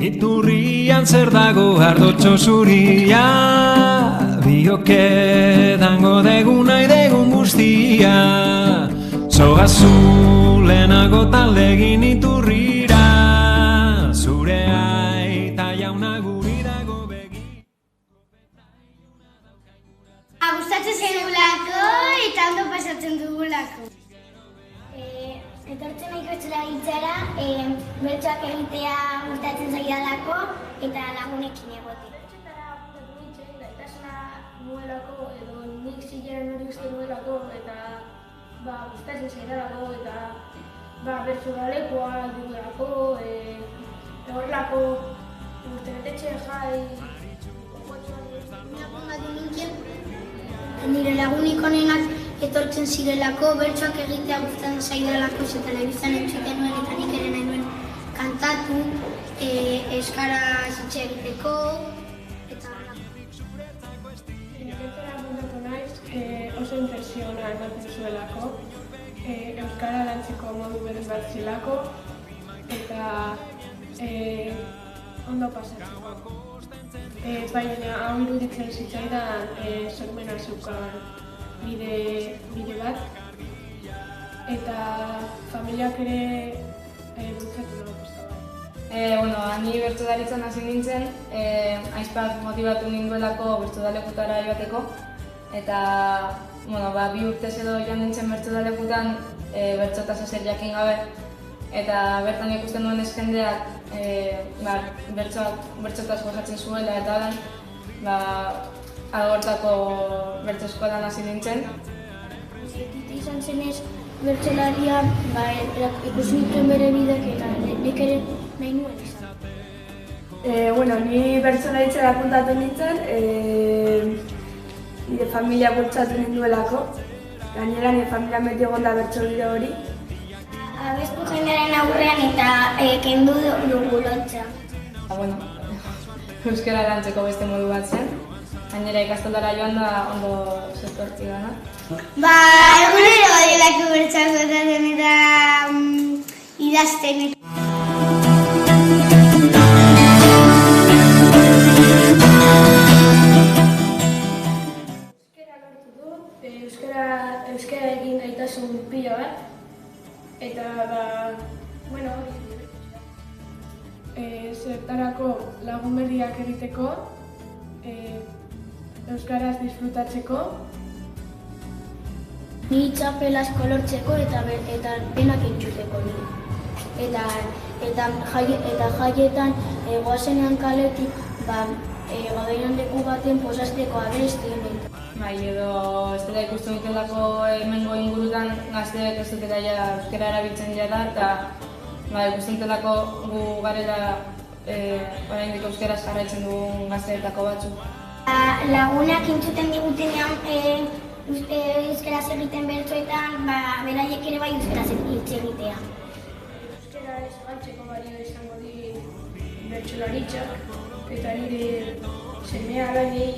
Iturrian zer dago ardotxo zuria, bioke dango degun nahi degun guztia. Zogazu lehenago taldegin iturrira, zure aita jauna guri dago begi. Gustatzen zaigulako eta ondo pasatzen dugulako. Etortzen nahiko bertsolaritzara, bertsoak egitea gustatzen zaidalako eta lagunekin egote. Bertxotara nintzen, gaitasuna nuelako edo nik zilean hori uste nuelako eta gustatzen zaidalako eta bertsolalekoa dugulako, horrelako urtebetetxe jai, Lagun nintzen, nire lagunik onenak etortzen zirelako, bertsoak egitea gustatzen zaidalako eta telebistan entzuten nuen eta nik ere nahi nuen kantatu, euskaraz hitz egiteko eta Ikertzera puntatu naiz, oso impresiona ematen zuelako, euskara lantzeko modu berez bat zelako eta ondo pasatzeko. Baina hau iruditzen zitzaidan sormena zeukan bide bat eta familiak ere bultzatu nago posta Ni bertsolaritzan hasi nintzen, aizpak motibatu ninduelako bertsolalekutara joateko eta bi urtez edo joan nintzen bertsolalekutan bertsotaz ezer jakin gabe eta bertan ikusten nuen jendeak bertsotaz gozatzen zuela eta Algortako bertso eskolan hasi nintzen. Izan zenez bertsolaria ikusi nituen bere bideak eta nik ere nahi nuen izan. Ni bertsolaritzara apuntatu nintzen, nire familia bultzatu ninduelako. Gainera nire familia beti egon da bertsolide hori. Abestu jendearen aurrean eta kendu dugu lotza. Euskara lantzeko beste modu bat zen. Gainera ikastolara joan da ondo zertortzi dana. Egunero delako bertsoak gozatzen eta idazten. Euskara lortu du, euskara egin gaitasun pila bat. Eta zertarako lagun berriak egiteko, euskaraz disfrutatzeko. Ni txapel asko lortzeko eta denak entzuteko ni. Eta jaietan goazenean kaletik gabeinan leku baten posazteko abestien. Edo ez dela ikusten dutelako hemengo ingurutan gazteek ez dutela euskara erabiltzen jada eta ikusten dutelako gu garela oraindik euskaraz jarraitzen dugun gazteetako batzuk. Lagunak entzuten digutenean euskaraz egiten bertsoetan, beraiek ere bai euskaraz hitz egitea. Euskara ez galtzeko balio izango di bertsolaritzak eta nire semea lanei.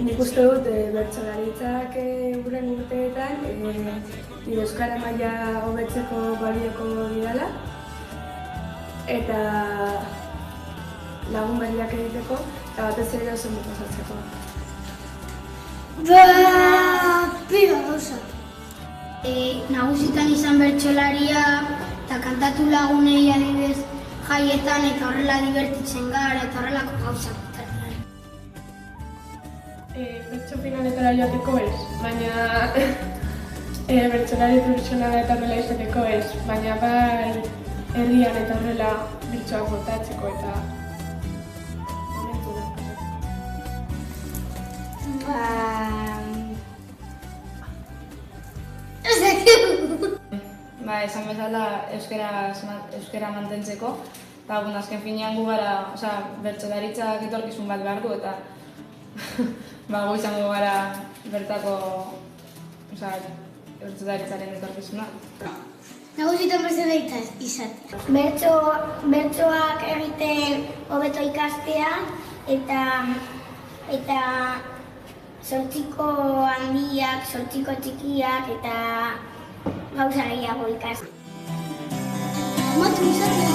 Nik uste dut bertsolaritzak guren urteetan nire euskara maila hobetzeko balioko didala eta lagun berriak egiteko eta batez ere oso ondo pasatzeko. Pila gauza. Nagusitan izan bertsolaria eta kantatu lagunei adibidez jaietan eta horrela divertitzen gara eta horrelako gauzak. Bertso finaletara joateko ez, baina bertsolari profesionala eta horrela izateko ez, baina bai herrian eta horrela bertsoak botatzeko eta momentu da. Esan bezala euskara mantentzeko, eta azken finean gu gara, bertsolaritzak etorkizun bat behar du, eta gu izango gara bertako bertsolaritzaren etorkizuna. Nagusitan bezala izatea. Bertsoak egiten hobeto ikastea eta zortziko handiak, zortziko txikiak eta gauza gehiago ikastea. Matu izatea!